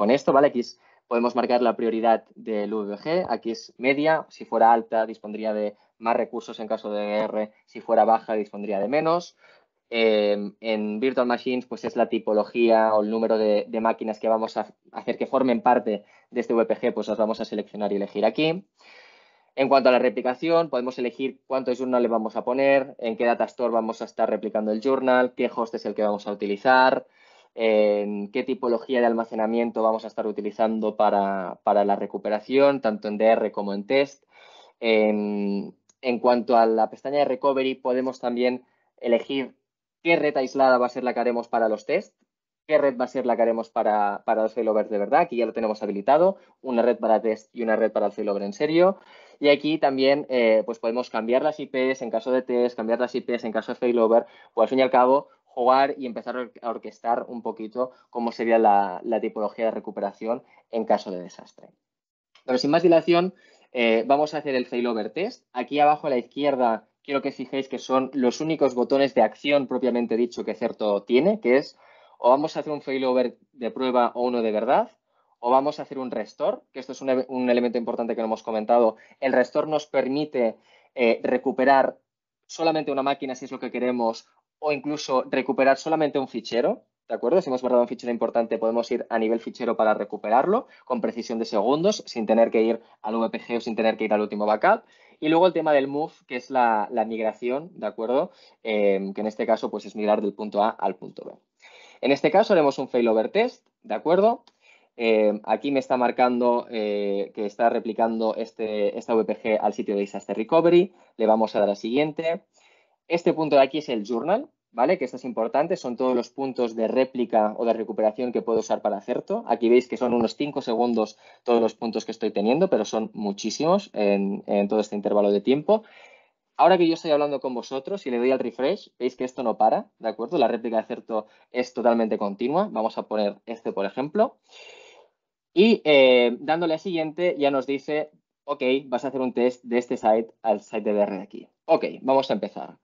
esto, ¿vale? Aquí podemos marcar la prioridad del VPG, aquí es media, si fuera alta dispondría de más recursos en caso de guerra, si fuera baja dispondría de menos. En Virtual Machines, pues es la tipología o el número de máquinas que vamos a hacer que formen parte de este VPG, pues las vamos a seleccionar y elegir aquí. En cuanto a la replicación, podemos elegir cuántos journal le vamos a poner, en qué data store vamos a estar replicando el journal, qué host es el que vamos a utilizar, qué tipología de almacenamiento vamos a estar utilizando para la recuperación, tanto en DR como en test. En cuanto a la pestaña de recovery, podemos también elegir qué red aislada va a ser la que haremos para los tests, qué red va a ser la que haremos para los failovers de verdad. Aquí ya lo tenemos habilitado, una red para test y una red para el failover en serio. Y aquí también pues podemos cambiar las IPs en caso de test, cambiar las IPs en caso de failover, o al fin y al cabo jugar y empezar a orquestar un poquito cómo sería la tipología de recuperación en caso de desastre. Pero sin más dilación, vamos a hacer el failover test. Aquí abajo a la izquierda quiero que fijéis que son los únicos botones de acción propiamente dicho que Certo tiene, que es o vamos a hacer un failover de prueba o uno de verdad, o vamos a hacer un restore, que esto es un elemento importante que no hemos comentado. El restore nos permite recuperar solamente una máquina si es lo que queremos, o incluso recuperar solamente un fichero. ¿De acuerdo? Si hemos guardado un fichero importante, podemos ir a nivel fichero para recuperarlo con precisión de segundos, sin tener que ir al VPG o sin tener que ir al último backup. Y luego el tema del move, que es la migración, ¿de acuerdo? Que en este caso pues es migrar del punto A al punto B. En este caso haremos un failover test, ¿de acuerdo? Aquí me está marcando que está replicando esta VPG al sitio de Disaster Recovery. Le vamos a dar a siguiente. Este punto de aquí es el journal, ¿vale? Que esto es importante, son todos los puntos de réplica o de recuperación que puedo usar para Certo. Aquí veis que son unos 5 segundos todos los puntos que estoy teniendo, pero son muchísimos en todo este intervalo de tiempo. Ahora que yo estoy hablando con vosotros y le doy al refresh, veis que esto no para, ¿de acuerdo? La réplica de Certo es totalmente continua. Vamos a poner este, por ejemplo. Y dándole a siguiente ya nos dice, ok, vas a hacer un test de este site al site de DR de aquí. Ok, vamos a empezar.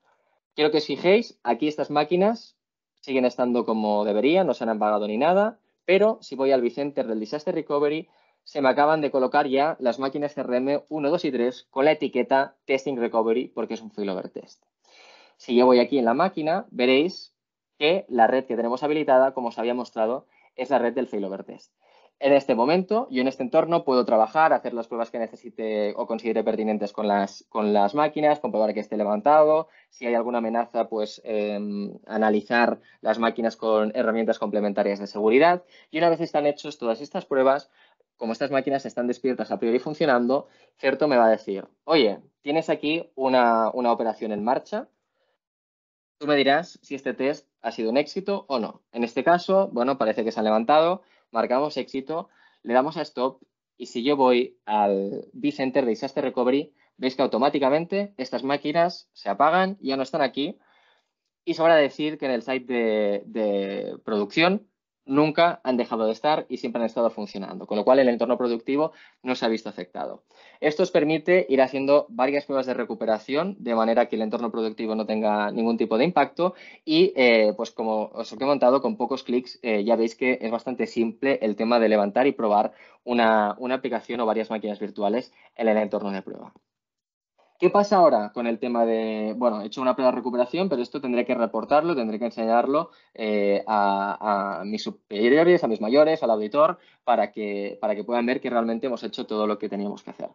Quiero que os fijéis, aquí estas máquinas siguen estando como deberían, no se han apagado ni nada, pero si voy al vCenter del Disaster Recovery, se me acaban de colocar ya las máquinas CRM 1, 2 y 3 con la etiqueta Testing Recovery porque es un failover test. Si yo voy aquí en la máquina, veréis que la red que tenemos habilitada, como os había mostrado, es la red del failover test. En este momento, yo en este entorno puedo trabajar, hacer las pruebas que necesite o considere pertinentes con las máquinas, comprobar que esté levantado. Si hay alguna amenaza, pues analizar las máquinas con herramientas complementarias de seguridad. Y una vez están hechas todas estas pruebas, como estas máquinas están despiertas a priori funcionando, Certo me va a decir, oye, tienes aquí una operación en marcha. Tú me dirás si este test ha sido un éxito o no. En este caso, bueno, parece que se han levantado, marcamos éxito, le damos a stop y si yo voy al vCenter de Disaster Recovery, veis que automáticamente estas máquinas se apagan, ya no están aquí y sobra decir que en el site de producción nunca han dejado de estar y siempre han estado funcionando, con lo cual el entorno productivo no se ha visto afectado. Esto os permite ir haciendo varias pruebas de recuperación de manera que el entorno productivo no tenga ningún tipo de impacto y pues como os he comentado, con pocos clics ya veis que es bastante simple el tema de levantar y probar una aplicación o varias máquinas virtuales en el entorno de prueba. ¿Qué pasa ahora con el tema de, bueno, he hecho una prueba de recuperación, pero esto tendré que reportarlo, tendré que enseñarlo a mis superiores, a mis mayores, al auditor, para que puedan ver que realmente hemos hecho todo lo que teníamos que hacer.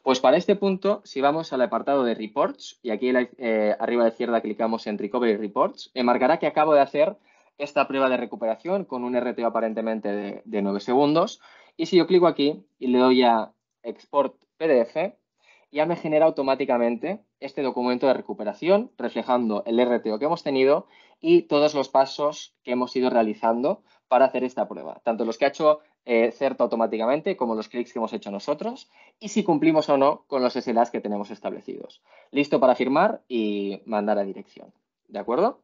Pues para este punto, si vamos al apartado de Reports, y aquí arriba a la izquierda clicamos en Recovery Reports, me marcará que acabo de hacer esta prueba de recuperación con un RTO aparentemente de 9 segundos. Y si yo clico aquí y le doy a Export PDF, ya me genera automáticamente este documento de recuperación reflejando el RTO que hemos tenido y todos los pasos que hemos ido realizando para hacer esta prueba, tanto los que ha hecho Certo automáticamente como los clics que hemos hecho nosotros y si cumplimos o no con los SLAs que tenemos establecidos. Listo para firmar y mandar a dirección. ¿De acuerdo?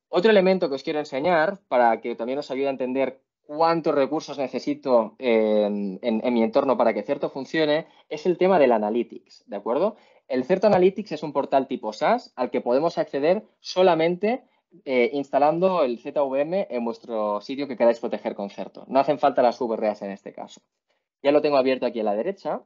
Otro elemento que os quiero enseñar para que también os ayude a entender cuántos recursos necesito en mi entorno para que Certo funcione es el tema del Analytics, ¿de acuerdo? El Certo Analytics es un portal tipo SaaS al que podemos acceder solamente instalando el ZVM en vuestro sitio que queráis proteger con Certo. No hacen falta las VRAs en este caso. Ya lo tengo abierto aquí a la derecha.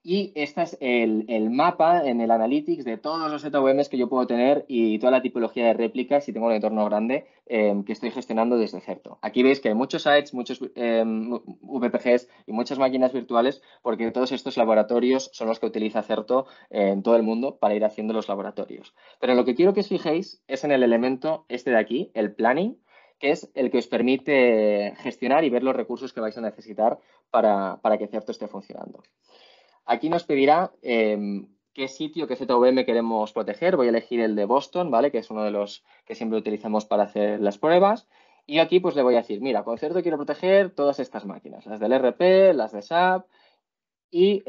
Y este es el mapa en el Analytics de todos los ZVMs que yo puedo tener y toda la tipología de réplicas si tengo un entorno grande que estoy gestionando desde Certo. Aquí veis que hay muchos sites, muchos VPGs y muchas máquinas virtuales porque todos estos laboratorios son los que utiliza Certo en todo el mundo para ir haciendo los laboratorios. Pero lo que quiero que os fijéis es en el elemento este de aquí, el planning, que es el que os permite gestionar y ver los recursos que vais a necesitar para que Certo esté funcionando. Aquí nos pedirá qué sitio, qué ZVM queremos proteger. Voy a elegir el de Boston, ¿vale? Que es uno de los que siempre utilizamos para hacer las pruebas. Y aquí pues le voy a decir, mira, con Certo quiero proteger todas estas máquinas, las del RP, las de SAP, y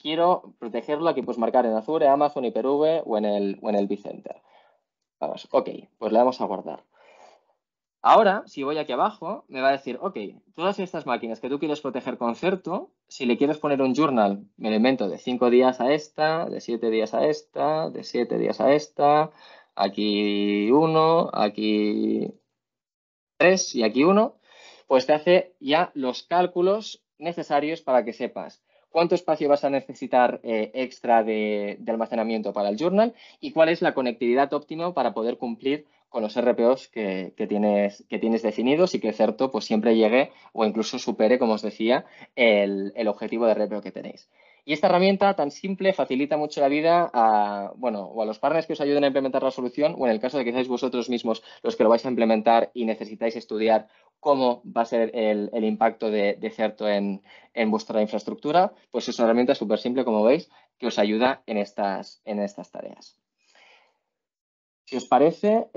quiero protegerlo aquí, pues marcar en Azure, Amazon, Hyper-V o en el vCenter. Vamos, ok, pues le damos a guardar. Ahora, si voy aquí abajo, me va a decir, ok, todas estas máquinas que tú quieres proteger con Certo, si le quieres poner un journal, me lo invento de 5 días a esta, de 7 días a esta, de 7 días a esta, aquí 1, aquí 3 y aquí 1, pues te hace ya los cálculos necesarios para que sepas cuánto espacio vas a necesitar extra de almacenamiento para el journal y cuál es la conectividad óptima para poder cumplir con los RPOs que tienes definidos y que Certo pues siempre llegue o incluso supere, como os decía, el objetivo de RPO que tenéis. Y esta herramienta tan simple facilita mucho la vida o a los partners que os ayuden a implementar la solución o en el caso de que seáis vosotros mismos los que lo vais a implementar y necesitáis estudiar cómo va a ser el impacto de Certo en vuestra infraestructura, pues es una herramienta súper simple, como veis, que os ayuda en estas tareas. Si os parece,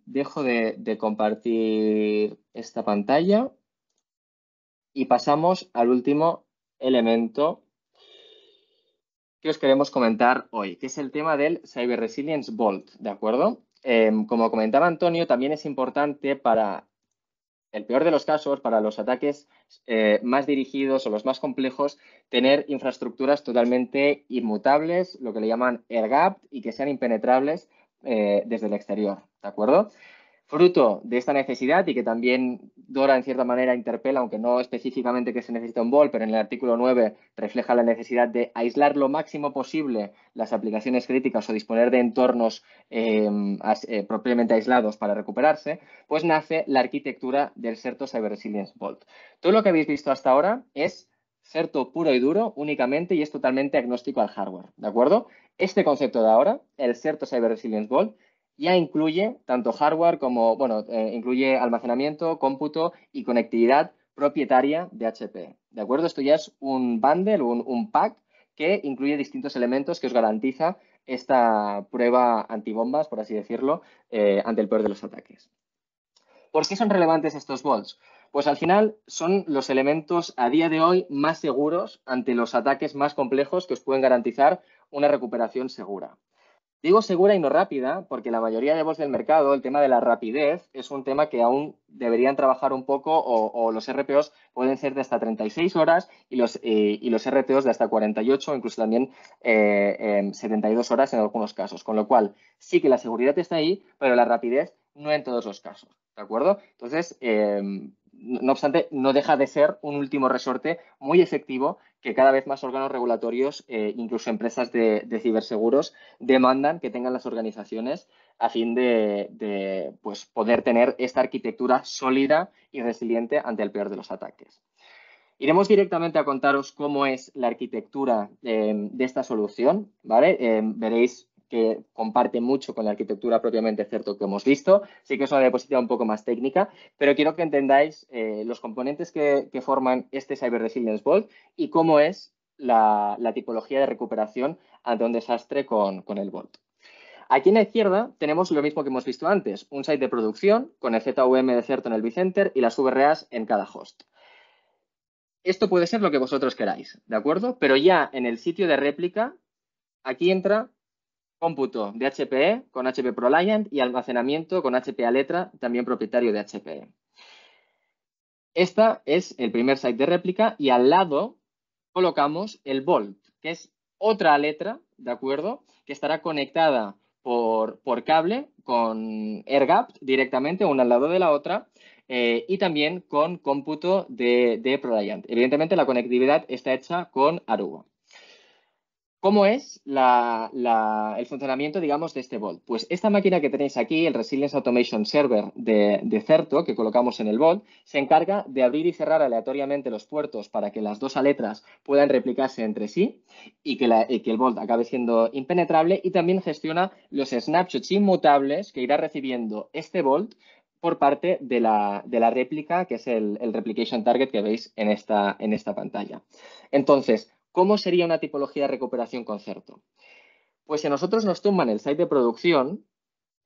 dejo de compartir esta pantalla y pasamos al último elemento que os queremos comentar hoy, que es el tema del Cyber Resilience Vault, ¿de acuerdo? Como comentaba Antonio, también es importante para el peor de los casos, para los ataques más dirigidos o los más complejos, tener infraestructuras totalmente inmutables, lo que le llaman air-gapped y que sean impenetrables desde el exterior, ¿de acuerdo? Fruto de esta necesidad y que también Dora en cierta manera interpela, aunque no específicamente que se necesita un VOL, pero en el artículo 9 refleja la necesidad de aislar lo máximo posible las aplicaciones críticas o disponer de entornos propiamente aislados para recuperarse, pues nace la arquitectura del Certo Cyber Resilience Vault. Todo lo que habéis visto hasta ahora es Certo puro y duro únicamente y es totalmente agnóstico al hardware, ¿de acuerdo? Este concepto de ahora, el Certo Cyber Resilience Vault, ya incluye tanto hardware como, incluye almacenamiento, cómputo y conectividad propietaria de HP. ¿De acuerdo? Esto ya es un bundle, un pack que incluye distintos elementos que os garantiza esta prueba antibombas, por así decirlo, ante el peor de los ataques. ¿Por qué son relevantes estos vaults? Pues al final son los elementos a día de hoy más seguros ante los ataques más complejos que os pueden garantizar una recuperación segura. Digo segura y no rápida, porque la mayoría de voz del mercado, el tema de la rapidez, es un tema que aún deberían trabajar un poco o los RPOs pueden ser de hasta 36 horas y los RTOs de hasta 48 o incluso también 72 horas en algunos casos. Con lo cual, sí que la seguridad está ahí, pero la rapidez no en todos los casos. ¿De acuerdo? Entonces, no obstante, no deja de ser un último resorte muy efectivo que cada vez más órganos regulatorios, incluso empresas de ciberseguros, demandan que tengan las organizaciones a fin de poder tener esta arquitectura sólida y resiliente ante el peor de los ataques. Iremos directamente a contaros cómo es la arquitectura de esta solución, ¿vale? Veréis que comparte mucho con la arquitectura propiamente Certo que hemos visto. Sí que es una diapositiva un poco más técnica, pero quiero que entendáis los componentes que forman este Cyber Resilience Vault y cómo es la tipología de recuperación ante un desastre con el Vault. Aquí en la izquierda tenemos lo mismo que hemos visto antes, un site de producción con el ZVM de Certo en el vCenter y las VRAs en cada host. Esto puede ser lo que vosotros queráis, ¿de acuerdo? Pero ya en el sitio de réplica, aquí entra cómputo de HPE con HP ProLiant y almacenamiento con HP Aletra, también propietario de HPE. Esta es el primer site de réplica y al lado colocamos el Vault, que es otra letra, ¿de acuerdo? Que estará conectada por cable con AirGap directamente, una al lado de la otra, y también con cómputo de ProLiant. Evidentemente, la conectividad está hecha con Aruba. ¿Cómo es el funcionamiento, digamos, de este Vault? Pues esta máquina que tenéis aquí, el Resilience Automation Server de Certo, que colocamos en el Vault, se encarga de abrir y cerrar aleatoriamente los puertos para que las dos aletras puedan replicarse entre sí y que el Vault acabe siendo impenetrable, y también gestiona los snapshots inmutables que irá recibiendo este Vault por parte de la réplica, que es el replication target que veis en esta pantalla. Entonces, ¿cómo sería una tipología de recuperación con Certo? Pues si a nosotros nos tumban el site de producción,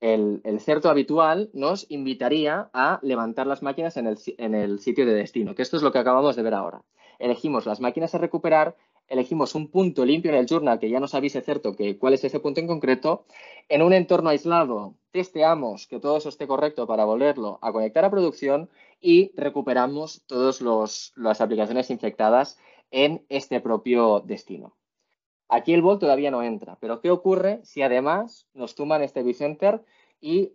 el Certo habitual nos invitaría a levantar las máquinas en el sitio de destino, que esto es lo que acabamos de ver ahora. Elegimos las máquinas a recuperar, elegimos un punto limpio en el journal que ya nos avise Certo cuál es ese punto en concreto. En un entorno aislado testeamos que todo eso esté correcto para volverlo a conectar a producción y recuperamos todas las aplicaciones infectadas en este propio destino. Aquí el Vault todavía no entra, pero ¿qué ocurre si además nos tumban este vCenter y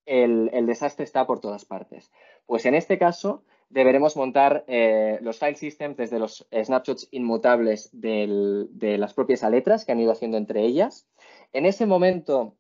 el desastre está por todas partes? Pues en este caso deberemos montar los file systems desde los snapshots inmutables de las propias aletras que han ido haciendo entre ellas. En ese momento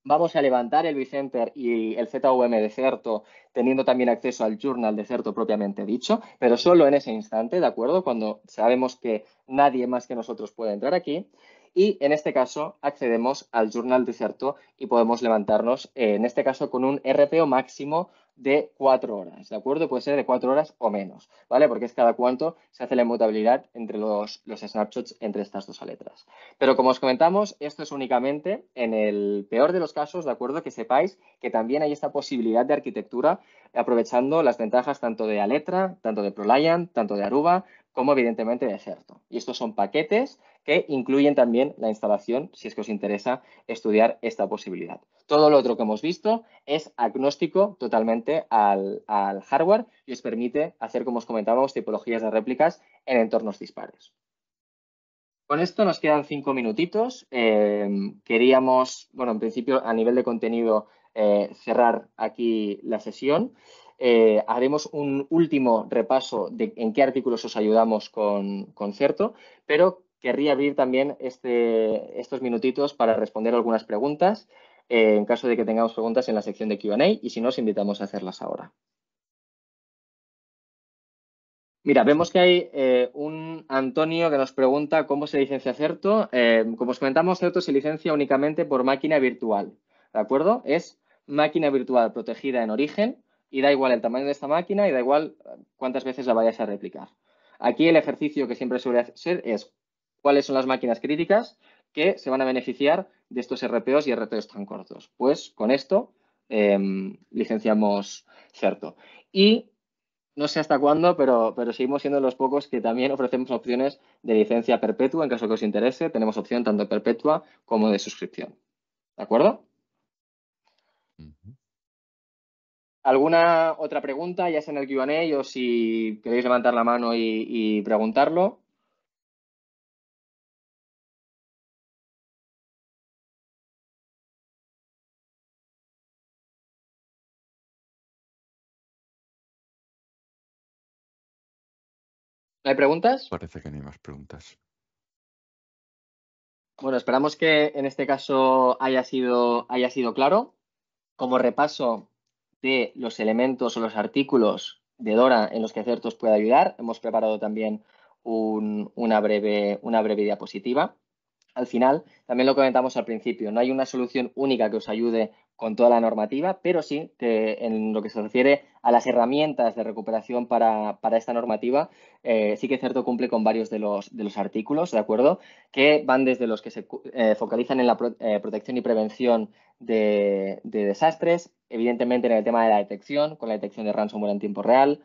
vamos a levantar el vCenter y el ZVM de Certo, teniendo también acceso al journal de Certo propiamente dicho, pero solo en ese instante, ¿de acuerdo? Cuando sabemos que nadie más que nosotros puede entrar aquí. Y en este caso accedemos al journal de Certo y podemos levantarnos, en este caso, con un RPO máximo de 4 horas, ¿de acuerdo? Puede ser de 4 horas o menos, ¿vale? Porque es cada cuánto se hace la inmutabilidad entre los snapshots entre estas dos letras. Pero como os comentamos, esto es únicamente en el peor de los casos, ¿de acuerdo? Que sepáis que también hay esta posibilidad de arquitectura aprovechando las ventajas tanto de Aletra, tanto de ProLiant, tanto de Aruba, como evidentemente de Certo. Y estos son paquetes que incluyen también la instalación, si es que os interesa estudiar esta posibilidad. Todo lo otro que hemos visto es agnóstico totalmente al hardware y os permite hacer, como os comentábamos, tipologías de réplicas en entornos dispares. Con esto nos quedan 5 minutitos. Queríamos, bueno, en principio a nivel de contenido, cerrar aquí la sesión. Haremos un último repaso de en qué artículos os ayudamos con Certo, pero querría abrir también estos minutitos para responder algunas preguntas, en caso de que tengamos preguntas en la sección de Q&A, y si no, os invitamos a hacerlas ahora. Mira, vemos que hay un Antonio que nos pregunta cómo se licencia Certo. Como os comentamos, Certo se licencia únicamente por máquina virtual, ¿de acuerdo? Es máquina virtual protegida en origen y da igual el tamaño de esta máquina y da igual cuántas veces la vayas a replicar. Aquí el ejercicio que siempre suele hacer es cuáles son las máquinas críticas que se van a beneficiar de estos RPOs y RTOs tan cortos. Pues con esto licenciamos Certo. Y no sé hasta cuándo, pero seguimos siendo los pocos que también ofrecemos opciones de licencia perpetua. En caso que os interese, tenemos opción tanto perpetua como de suscripción. ¿De acuerdo? ¿Alguna otra pregunta, ya sea en el Q&A o si queréis levantar la mano y preguntarlo? ¿No hay preguntas? Parece que no hay más preguntas. Bueno, esperamos que en este caso haya sido claro. Como repaso de los elementos o los artículos Dora en los que Certo os puede ayudar. Hemos preparado también una breve diapositiva. Al final, también lo comentamos al principio, no hay una solución única que os ayude con toda la normativa, pero sí que en lo que se refiere a las herramientas de recuperación para esta normativa, sí que Certo cumple con varios de los artículos, ¿de acuerdo? Que van desde los que se focalizan en la protección y prevención de desastres, evidentemente en el tema de la detección, con la detección de ransomware en tiempo real,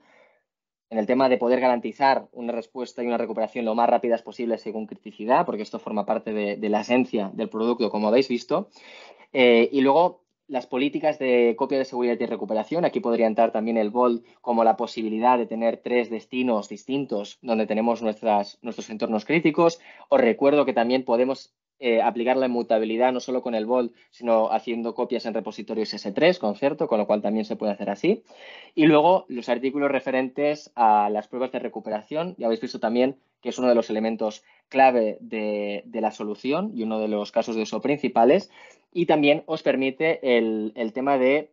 en el tema de poder garantizar una respuesta y una recuperación lo más rápidas posible según criticidad, porque esto forma parte de la esencia del producto, como habéis visto. Y luego las políticas de copia de seguridad y recuperación. Aquí podría entrar también el Vault como la posibilidad de tener 3 destinos distintos donde tenemos nuestros entornos críticos. Os recuerdo que también podemos aplicar la inmutabilidad no solo con el Vault, sino haciendo copias en repositorios S3 con Certo, con lo cual también se puede hacer así. Y luego los artículos referentes a las pruebas de recuperación. Ya habéis visto también que es uno de los elementos clave de la solución y uno de los casos de uso principales. Y también os permite el tema de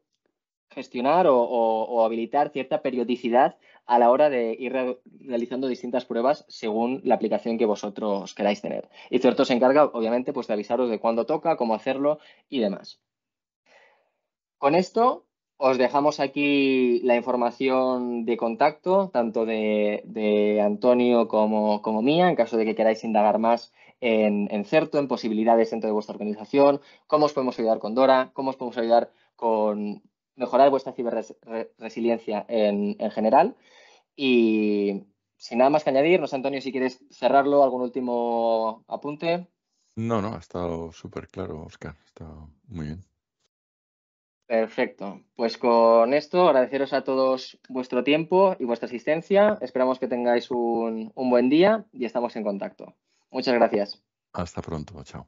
gestionar o habilitar cierta periodicidad a la hora de ir realizando distintas pruebas según la aplicación que vosotros queráis tener. Y Certo se encarga, obviamente, pues de avisaros de cuándo toca, cómo hacerlo y demás. Con esto os dejamos aquí la información de contacto, tanto de Antonio como mía, en caso de que queráis indagar más en Certo, en posibilidades dentro de vuestra organización, cómo os podemos ayudar con Dora, cómo os podemos ayudar con mejorar vuestra ciberresiliencia en general. Y sin nada más que añadir, no sé, Antonio, si quieres cerrarlo, algún último apunte. No, no, ha estado súper claro, Oscar. Está muy bien. Perfecto. Pues con esto agradeceros a todos vuestro tiempo y vuestra asistencia. Esperamos que tengáis un buen día y estamos en contacto. Muchas gracias. Hasta pronto. Chao.